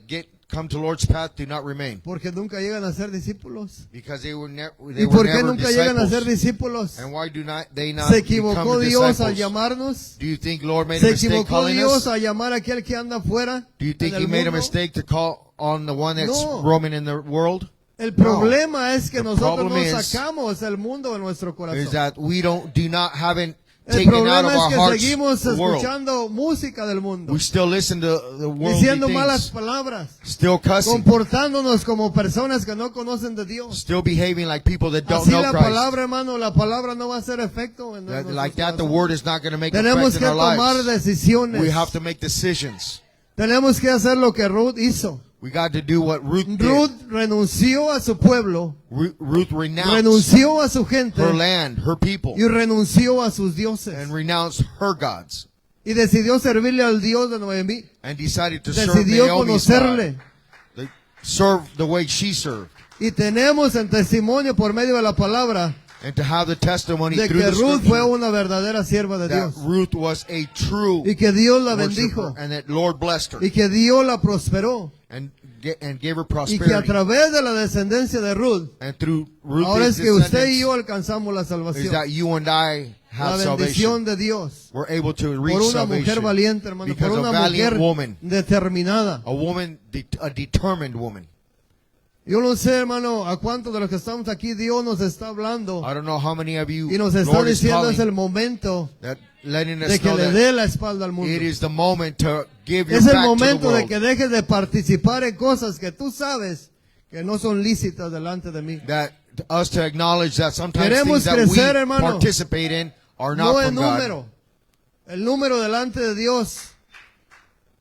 come to Lord's path do not remain? Porque nunca llegan a ser discípulos. Because they were ¿Y por qué nunca llegan a ser disciples. discípulos? And why do not they not ¿Se become equivocó the Dios al disciples? llamarnos? Do you think Lord made a ¿Se mistake equivocó calling Dios us? a llamar a aquel que anda afuera? Do you think en He el made a mundo? mistake to call on the one that's No. roaming in the world? El problema es que The nosotros problem no is- sacamos el mundo de nuestro Is corazón. that we haven't El taken out problema of es our que hearts seguimos the world. escuchando música del mundo, We still listen to the worldly diciendo malas things, palabras, still cussing, comportándonos como personas que no conocen de Dios. still behaving like people that don't Así know la Christ. palabra, hermano, la palabra no va a hacer efecto en nuestros Like that, the corazones. word is not going to make Tenemos effect que in our tomar lives. decisiones. We have to make decisions. Tenemos que hacer lo que Ruth hizo. We got to do what Ruth did. Ruth renunció a su pueblo, Ruth renounced renunció a su gente her land, her people, y renunció a sus dioses. and renounced her gods, Y decidió servirle al Dios de Noemí. and decided to serve Decidió Naomi's conocerle. God. They serve the way she served, Y tenemos el testimonio por medio de la palabra and to have the testimony de through que the Ruth fue scripture una verdadera sierva de that Dios. Ruth was a true Y que Dios la worshiper, bendijo. and that Lord blessed her Y que Dios la prosperó. and gave her Y que a prosperity. través de la descendencia de Ruth, And through ahora Ruth's es que usted y descendants, yo alcanzamos la is salvación. that you and I La have bendición salvation. de Dios. We're able to Por reach una mujer salvation valiente, hermano. because Por a una valiant mujer woman, determinada. a woman, a determined woman. Yo no sé, hermano, a cuántos de los que estamos aquí Dios nos está hablando I don't know how many of you y nos está Lord is diciendo es el calling, momento that letting de us que know le that dé la espalda al mundo. it is the moment to give your Es el back to the momento de world. que dejes de participar en cosas que tú sabes que no son lícitas delante de mí. That us to acknowledge that sometimes Queremos things that we crecer, hermano. participate in are not No el from God. número. El número delante de Dios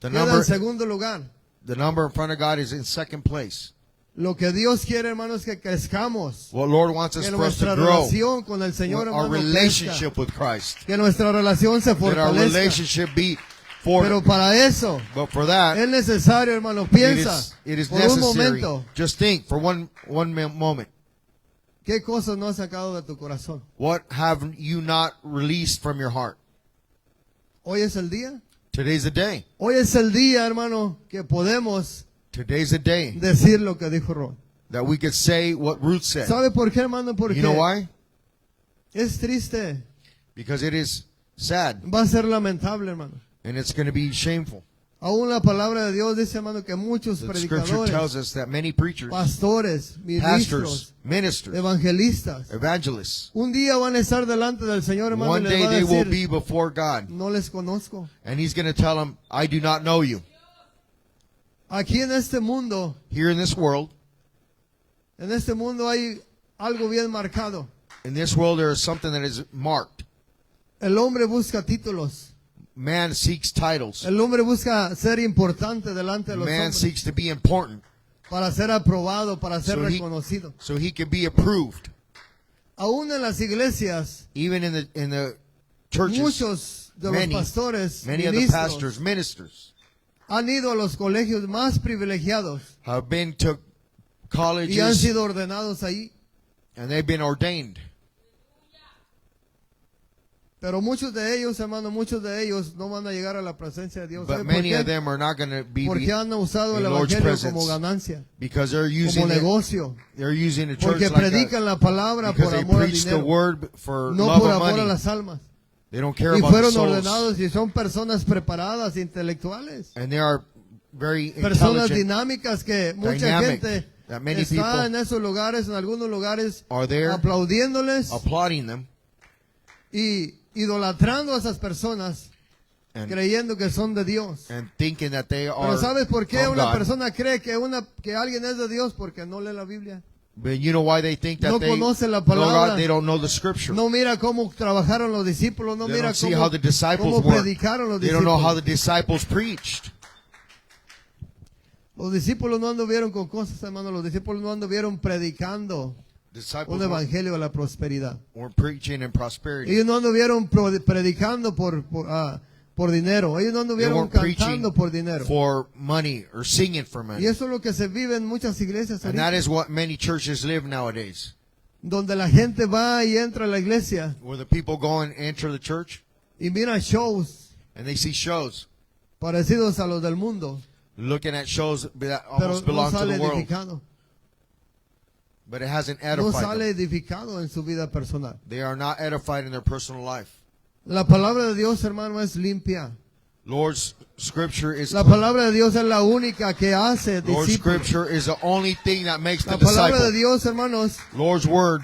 The queda en number, segundo lugar. the number in front of God is in second place. Lo que Dios quiere, hermano, es que crezcamos. What Lord wants us Que for us to nuestra grow, relación con el Señor, our hermano, crezca. relationship with Christ, Que nuestra relación se that our fortalezca. relationship be Pero for. para eso But for that, es necesario, hermano, it piensa is por un necessary. momento Just think for one moment. qué cosas no has sacado de tu corazón. What have you not released from your heart? Hoy es el día. Today's the day. Hoy es el día, hermano, que podemos Today's the day decir lo que dijo Ron. that we could say what Ruth said. ¿Sabe por qué, hermano? Porque You know why? es triste. Because it is sad Va a ser lamentable, hermano. and it's going to be shameful. Aún la palabra de Dios dice, hermano, que muchos The scripture tells predicadores, us that many preachers, pastores, ministros, pastors, ministers, evangelistas, evangelists, un día van a estar delante del Señor, hermano, one y les day va a they will decir, be before God, no les conozco. and He's going to tell them, I do not know you. Aquí en este mundo Here in this world, hay algo bien marcado. in this world there is something that is marked. El hombre busca títulos. Man seeks titles. El hombre busca ser importante delante de los Man hombres. seeks to be important Para ser aprobado, para ser So he- reconocido. so he can be approved. Aún en las iglesias, Even in the churches, muchos de many, los pastores, many of the ministros, pastors, ministers, han ido a los colegios más privilegiados have been to y han colleges sido ordenados ahí. and they've been ordained. Pero muchos de ellos, hermano, muchos de ellos no van a llegar a la presencia de Dios. But ¿Sabe por many qué? of them are not going to be Porque han usado el in Lord's evangelio presence como ganancia, because they're como using it, negocio. they're using the church Porque like predican la palabra because por they amor al preach the dinero, word for no love por of amor a money. las almas. They don't care Y about the fueron souls. ordenados y son personas preparadas, intelectuales. And they are very Personas intelligent, dinámicas que mucha dynamic, gente that many está people en esos lugares, en algunos lugares, are there aplaudiéndoles applauding them y idolatrando a esas personas, and, creyendo que son de Dios. and thinking that they are Pero ¿sabes por qué from una God. persona cree que alguien es de Dios? Porque no lee la Biblia. But you know why they think that No they conoce la know palabra. God? They don't know the scripture. No mira cómo trabajaron los discípulos, no They mira don't see how the disciples cómo work. predicaron los They don't know how the discípulos. disciples preached. Los discípulos no anduvieron con cosas, hermano. Los discípulos no anduvieron predicando Disciples un evangelio de la prosperidad. weren't preaching in prosperity. Ellos no anduvieron predicando por dinero. Ellos no They anduvieron weren't preaching cantando por dinero. for money or singing for Y money. eso es lo que se vive en muchas iglesias And ahorita, that is what many churches live nowadays. donde la gente va y entra a la iglesia Where the people go and enter the church y mira shows and they see shows, parecidos a los del mundo, looking at shows that pero almost no belong to sale the world, edificado. but it hasn't No edified sale them. edificado en su vida personal. They are not edified in their personal life. La palabra de Dios, hermano, es limpia. Lord's scripture is La palabra de Dios es la única que hace Lord's discípulos. scripture is the only thing that makes the La palabra de disciple. Dios, hermanos, Lord's word,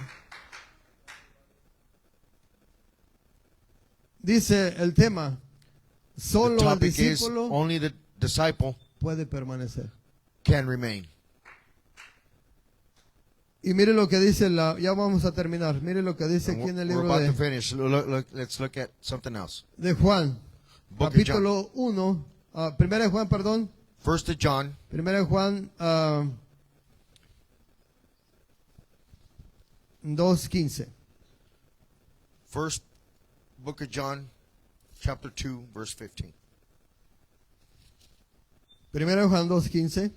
dice el tema, the solo el topic is discípulo only the disciple puede permanecer. can remain. Y mire lo que dice, ya vamos a terminar, mire lo que dice And aquí en el we're libro about to de, finish. Let's look at something else. de Juan, Book of John. capítulo 1, primera de Juan, perdón, First of John, primera de Juan 2:15. first book of John, chapter 2, verse 15. Primera de Juan 2:15.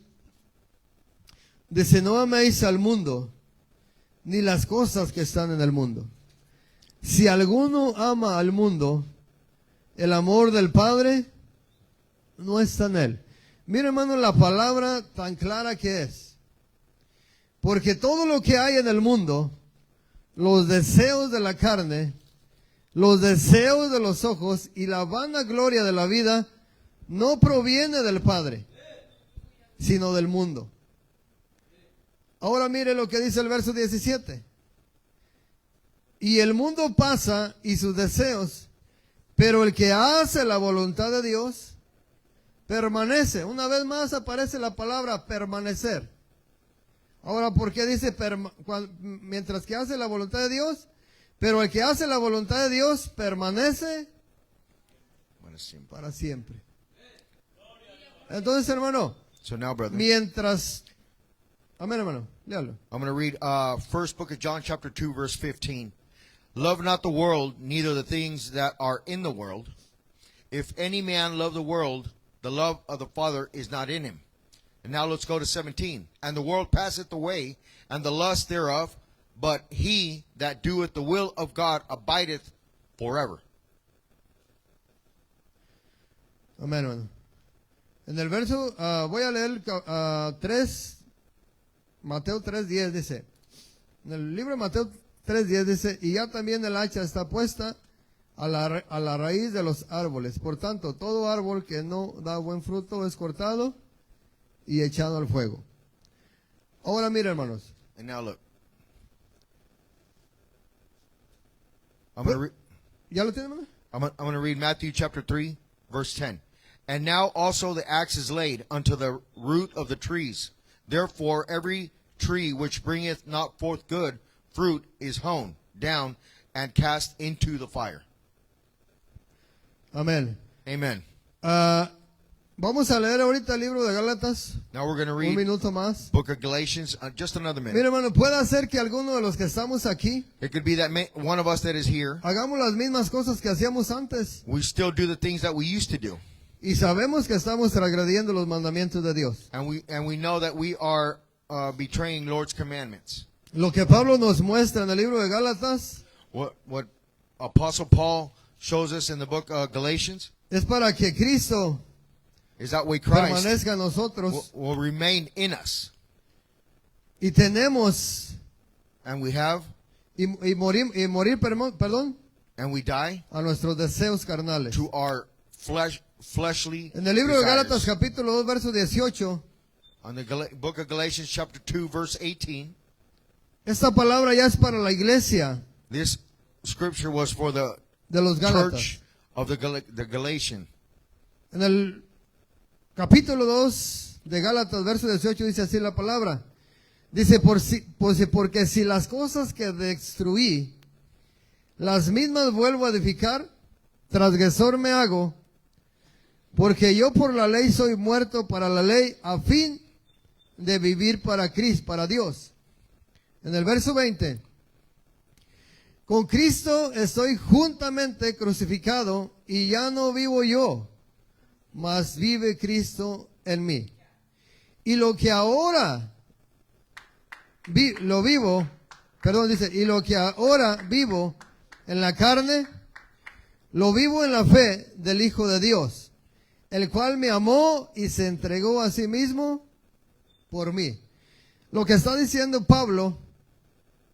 Dice, no améis al mundo, ni las cosas que están en el mundo. Si alguno ama al mundo, el amor del Padre no está en él. Mira, hermano, la palabra tan clara que es. Porque todo lo que hay en el mundo, los deseos de la carne, los deseos de los ojos y la vanagloria de la vida, no proviene del Padre, sino del mundo. Ahora mire lo que dice el verso 17. Y el mundo pasa y sus deseos, pero el que hace la voluntad de Dios permanece. Una vez más aparece la palabra permanecer. Ahora, ¿por qué dice mientras que hace la voluntad de Dios? Pero el que hace la voluntad de Dios permanece para siempre. Entonces, hermano, So now, brother, mientras... Amén, hermano. Léalo. I'm going to read first book of John, chapter 2, verse 15. Love not the world, neither the things that are in the world. If any man love the world, the love of the Father is not in him. And now let's go to 17. And the world passeth away, and the lust thereof, but he that doeth the will of God abideth forever. Amén, hermano. En el verso, voy a leer 3, Mateo 3:10 dice, en el libro de Mateo 3:10 dice, y ya también el hacha está puesta a la raíz de los árboles. Por tanto, todo árbol que no da buen fruto es cortado y echado al fuego. Ahora mira, hermanos. And now look. I'm going to ¿Ya lo tienen, hermano? I'm going to read Matthew chapter 3, verse 10. And now also the axe is laid unto the root of the trees. Therefore every tree which bringeth not forth good fruit is hewn down and cast into the fire. Amén. Amen. Vamos a leer ahorita el libro de Gálatas. Now we're going to Un read minuto más. book of Galatians. Just another minute. Mira, hermano, puede ser que alguno de los que estamos aquí It could be that one of us that is here, hagamos las mismas cosas que hacíamos antes we still do the things that we used to do. y sabemos que estamos transgrediendo los mandamientos de Dios. And we know that we are betraying Lord's commandments. Lo que Pablo nos muestra en el libro de Gálatas What Apostle Paul shows us in the book of Galatians es para que Cristo is that way Christ permanezca en nosotros will remain in us. y tenemos And we have, morir, perdón, and we die a nuestros deseos carnales. to our fleshly En el libro de Gálatas desires. capítulo 2 verso 18, On the book of Galatians chapter 2 verse 18, esta palabra ya es para la iglesia this scripture was for the de los Gálatas. church of the Galatian. En el capítulo 2 de Gálatas, verso 18, dice así la palabra. Dice, porque si las cosas que destruí, las mismas vuelvo a edificar, transgresor me hago, porque yo por la ley soy muerto para la ley, a fin de vivir para Cristo, para Dios. En el verso 20, con Cristo estoy juntamente crucificado, y ya no vivo yo, mas vive Cristo en mí. Y lo que ahora y lo que ahora vivo en la carne, lo vivo en la fe del Hijo de Dios, el cual me amó y se entregó a sí mismo por mí. Lo que está diciendo Pablo,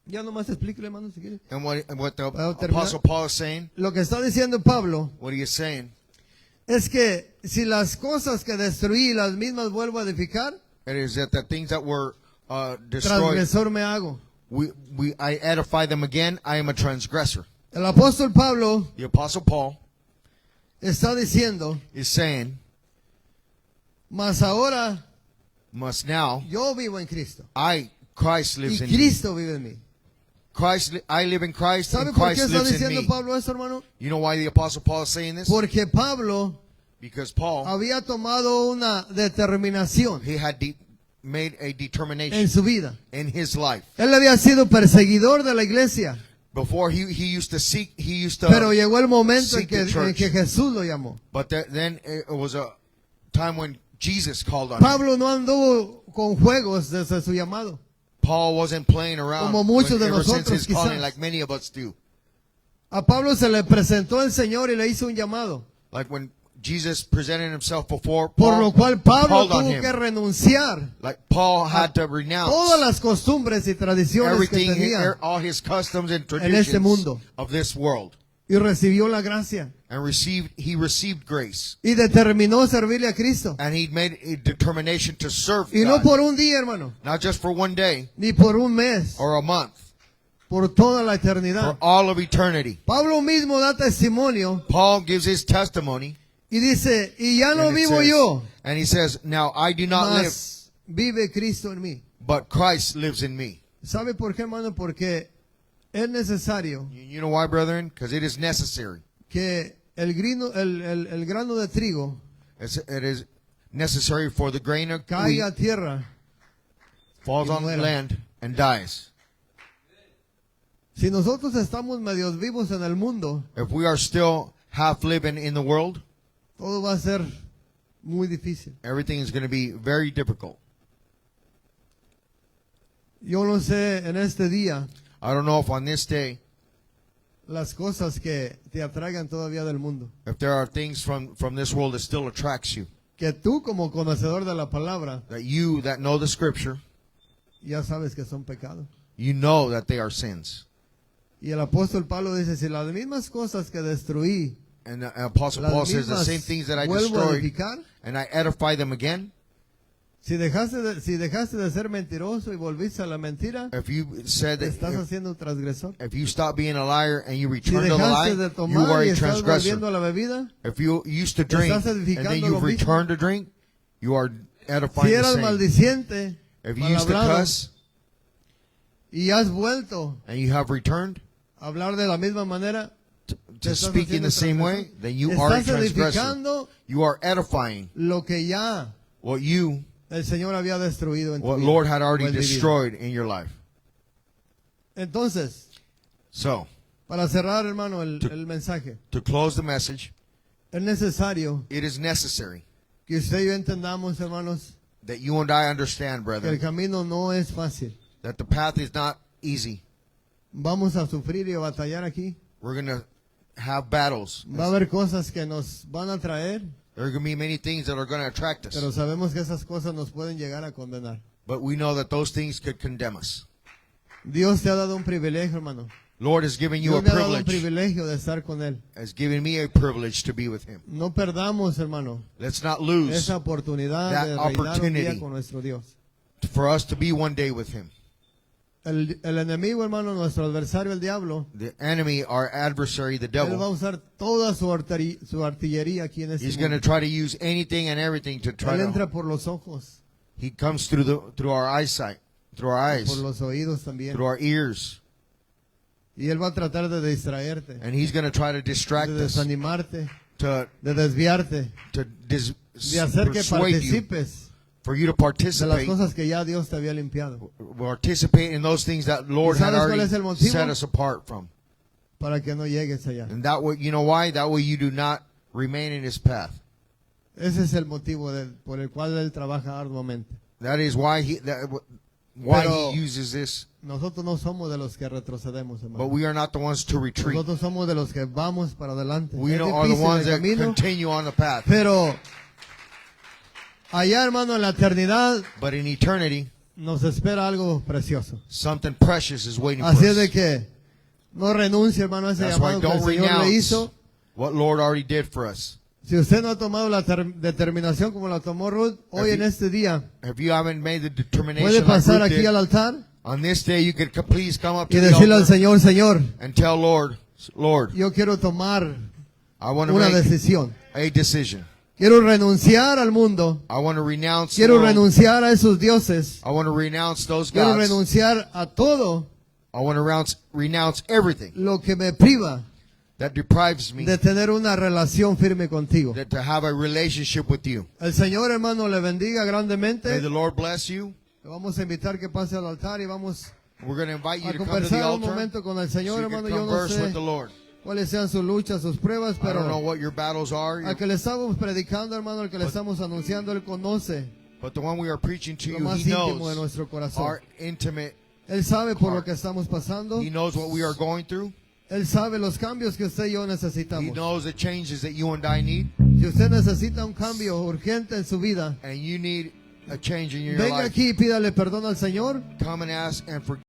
ya nomás explíquele, hermano, si quiere. And what the ¿Puedo terminar? Apostle Paul is saying, Lo que está diciendo Pablo what he is saying, es que si las cosas que destruí, las mismas vuelvo a edificar, it is that the things that were destroyed, transgresor me hago. I edify them again. I am a transgressor. El apóstol Pablo The Apostle Paul está diciendo, is saying, mas ahora must now yo vivo en Cristo Christ y lives in me. Cristo vive en mí. I live in Christ ¿Sabe and por qué Christ está lives in diciendo me. Pablo eso, hermano? You know why the Apostle Paul is saying this? Porque Pablo Because Paul, había tomado una determinación he had made a en determination su vida. in his life. Él había sido perseguidor de la iglesia, Before he used to pero llegó el momento en seek the church. que Jesús lo llamó. But then it was a time when Jesus called on him. Pablo no anduvo con juegos desde su llamado. Paul wasn't playing around Como muchos de ever since nosotros, his calling, quizás. like many of us do. A Pablo se le presentó el Señor y le hizo un llamado, Like when Jesus presented himself before por Paul, lo cual Pablo called on tuvo him. que renunciar Like Paul had to renounce todas las costumbres y tradiciones que everything, tenía all his customs and en este traditions mundo of this world, y recibió la gracia and he received grace, y determinó servirle a Cristo. and he made a determination to serve Y no God, por un día, hermano, not just for one day ni por un mes, or a month, por toda la for eternidad. all of eternity. Pablo mismo da testimonio Paul gives his testimony, y dice, y ya no and, it vivo says- yo, and he says, "Now I do not live, mas vive Cristo en mí. but Christ lives in me." ¿Sabe por qué, hermano? Porque es necesario You know why, brethren? Because it is necessary. que el grano de trigo It is necessary for the grain of wheat caiga a tierra. falls y on muera. land and dies. Si nosotros estamos medios vivos en el mundo, If we are still half living in the world, todo va a ser muy difícil. everything is going to be very difficult. Yo no sé en este día I don't know if on this day, las cosas que te atraigan todavía del mundo. if there are things from this world that still attracts you, Que tú como conocedor de la palabra that you that know the scripture, ya sabes que son pecados. you know that they are sins. Y el apóstol Pablo dice, si las mismas cosas que destruí, And the Apostle Paul las says the mismas same things that I vuelvo a destroyed edificar, and I edify them again. si dejaste de ser mentiroso y volviste a la mentira, If you said that estás haciendo un transgresor. if you stop being a liar and you Si return to the lie, dejaste de you are tomar y a estás transgressor. volviendo a la bebida, If you used to drink Estás and edificando then lo you've mismo. returned to drink, you are edifying si the eras same. maldiciente, If you used to malhablado, cuss y has vuelto and you have returned a hablar de la misma manera, to estás speak in haciendo the same way, transgresión. then you are a Estás transgressor. edificando You are edifying lo que ya what you, el Señor había destruido en tu what vida, Lord had o already en mi vida. destroyed in your life. Entonces, So, para cerrar, hermano, el To- mensaje, to close the message, es necesario it is necessary que usted y yo entendamos, hermanos, that you and I understand, que el brethren, camino no es fácil. that the path is not easy. Vamos a sufrir y a batallar aquí. We're going to have battles. Va a haber cosas que nos van a traer, There are going to be many things that are going to attract us. pero sabemos que esas cosas nos pueden llegar a condenar. But we know that those things could condemn us. Dios te ha dado un privilegio, hermano. Lord has given you a Dios me ha dado un privilege. privilegio de estar con Él. Has given me a privilege to be with Him. No perdamos, hermano, Let's not lose esa oportunidad that de reinar un opportunity. día con nuestro Dios. for us to be one day with Him. El enemigo, hermano, nuestro adversario, el diablo, The enemy, our adversary, the él va a devil, usar toda su artillería aquí en este he's going to mundo. try to use anything and everything to try Él entra to. por los ojos, He comes through our eyesight, through our eyes, por los oídos también. through our ears, Y él va a tratar de distraerte, and he's going to try to distract de us, desanimarte, to de desviarte, de hacer que persuade you, participes for you to de las participate, cosas que ya Dios te había limpiado, participate in those things that Lord ¿Y had sabes cuál already es el motivo? set us apart from. para que no llegues allá. And that way, you know why? That way you do not remain in His path. Ese es el motivo por el cual él trabaja arduamente. That is why why Pero- He uses this. Nosotros no somos de los que retrocedemos, But hermano. we are not the ones to retreat. Nosotros somos de los que vamos para adelante. We Es are the difícil ones el that camino, continue on the path. pero allá, hermano, en la eternidad But in eternity, nos espera algo precioso. something precious is waiting for Así es de us. que no renuncie, hermano, a ese That's why llamado que el don't Señor le renounce hizo. what Lord already did for us. Si usted no ha tomado la determinación como la tomó Ruth, hoy If en you- este día If you haven't made the puede determination like pasar Ruth aquí did, al altar on this day you could please come up y to the decirle al altar Señor, Señor, and tell Lord, yo quiero tomar I want to una make decisión. a decision. Quiero renunciar al mundo. I want to renounce the Quiero world. renunciar a esos dioses. I want to renounce those Quiero gods. renunciar a todo I want to renounce everything lo que me priva that deprives me de tener una relación firme contigo. to have a relationship with you. El Señor, hermano, le bendiga May grandemente. the Lord bless you. Le vamos a invitar que pase al altar y vamos We're going to invite you a to come to the conversar un altar momento con el so Señor, you can hermano. Yo no converse with sé the Lord. cuáles sean sus luchas, sus pruebas, I don't know pero what your battles are, al que le estamos predicando, hermano, al que le estamos anunciando, Él conoce but the one we are preaching to lo you, más He íntimo de knows nuestro corazón. our intimate. Él sabe por lo que estamos pasando. He knows what we are going through. Él sabe los cambios que usted y yo He necesitamos. knows the changes that you and I need, Si usted necesita un cambio urgente en su vida, and you need a change in your venga life. aquí y pídale perdón al Señor. Come and ask and forgive.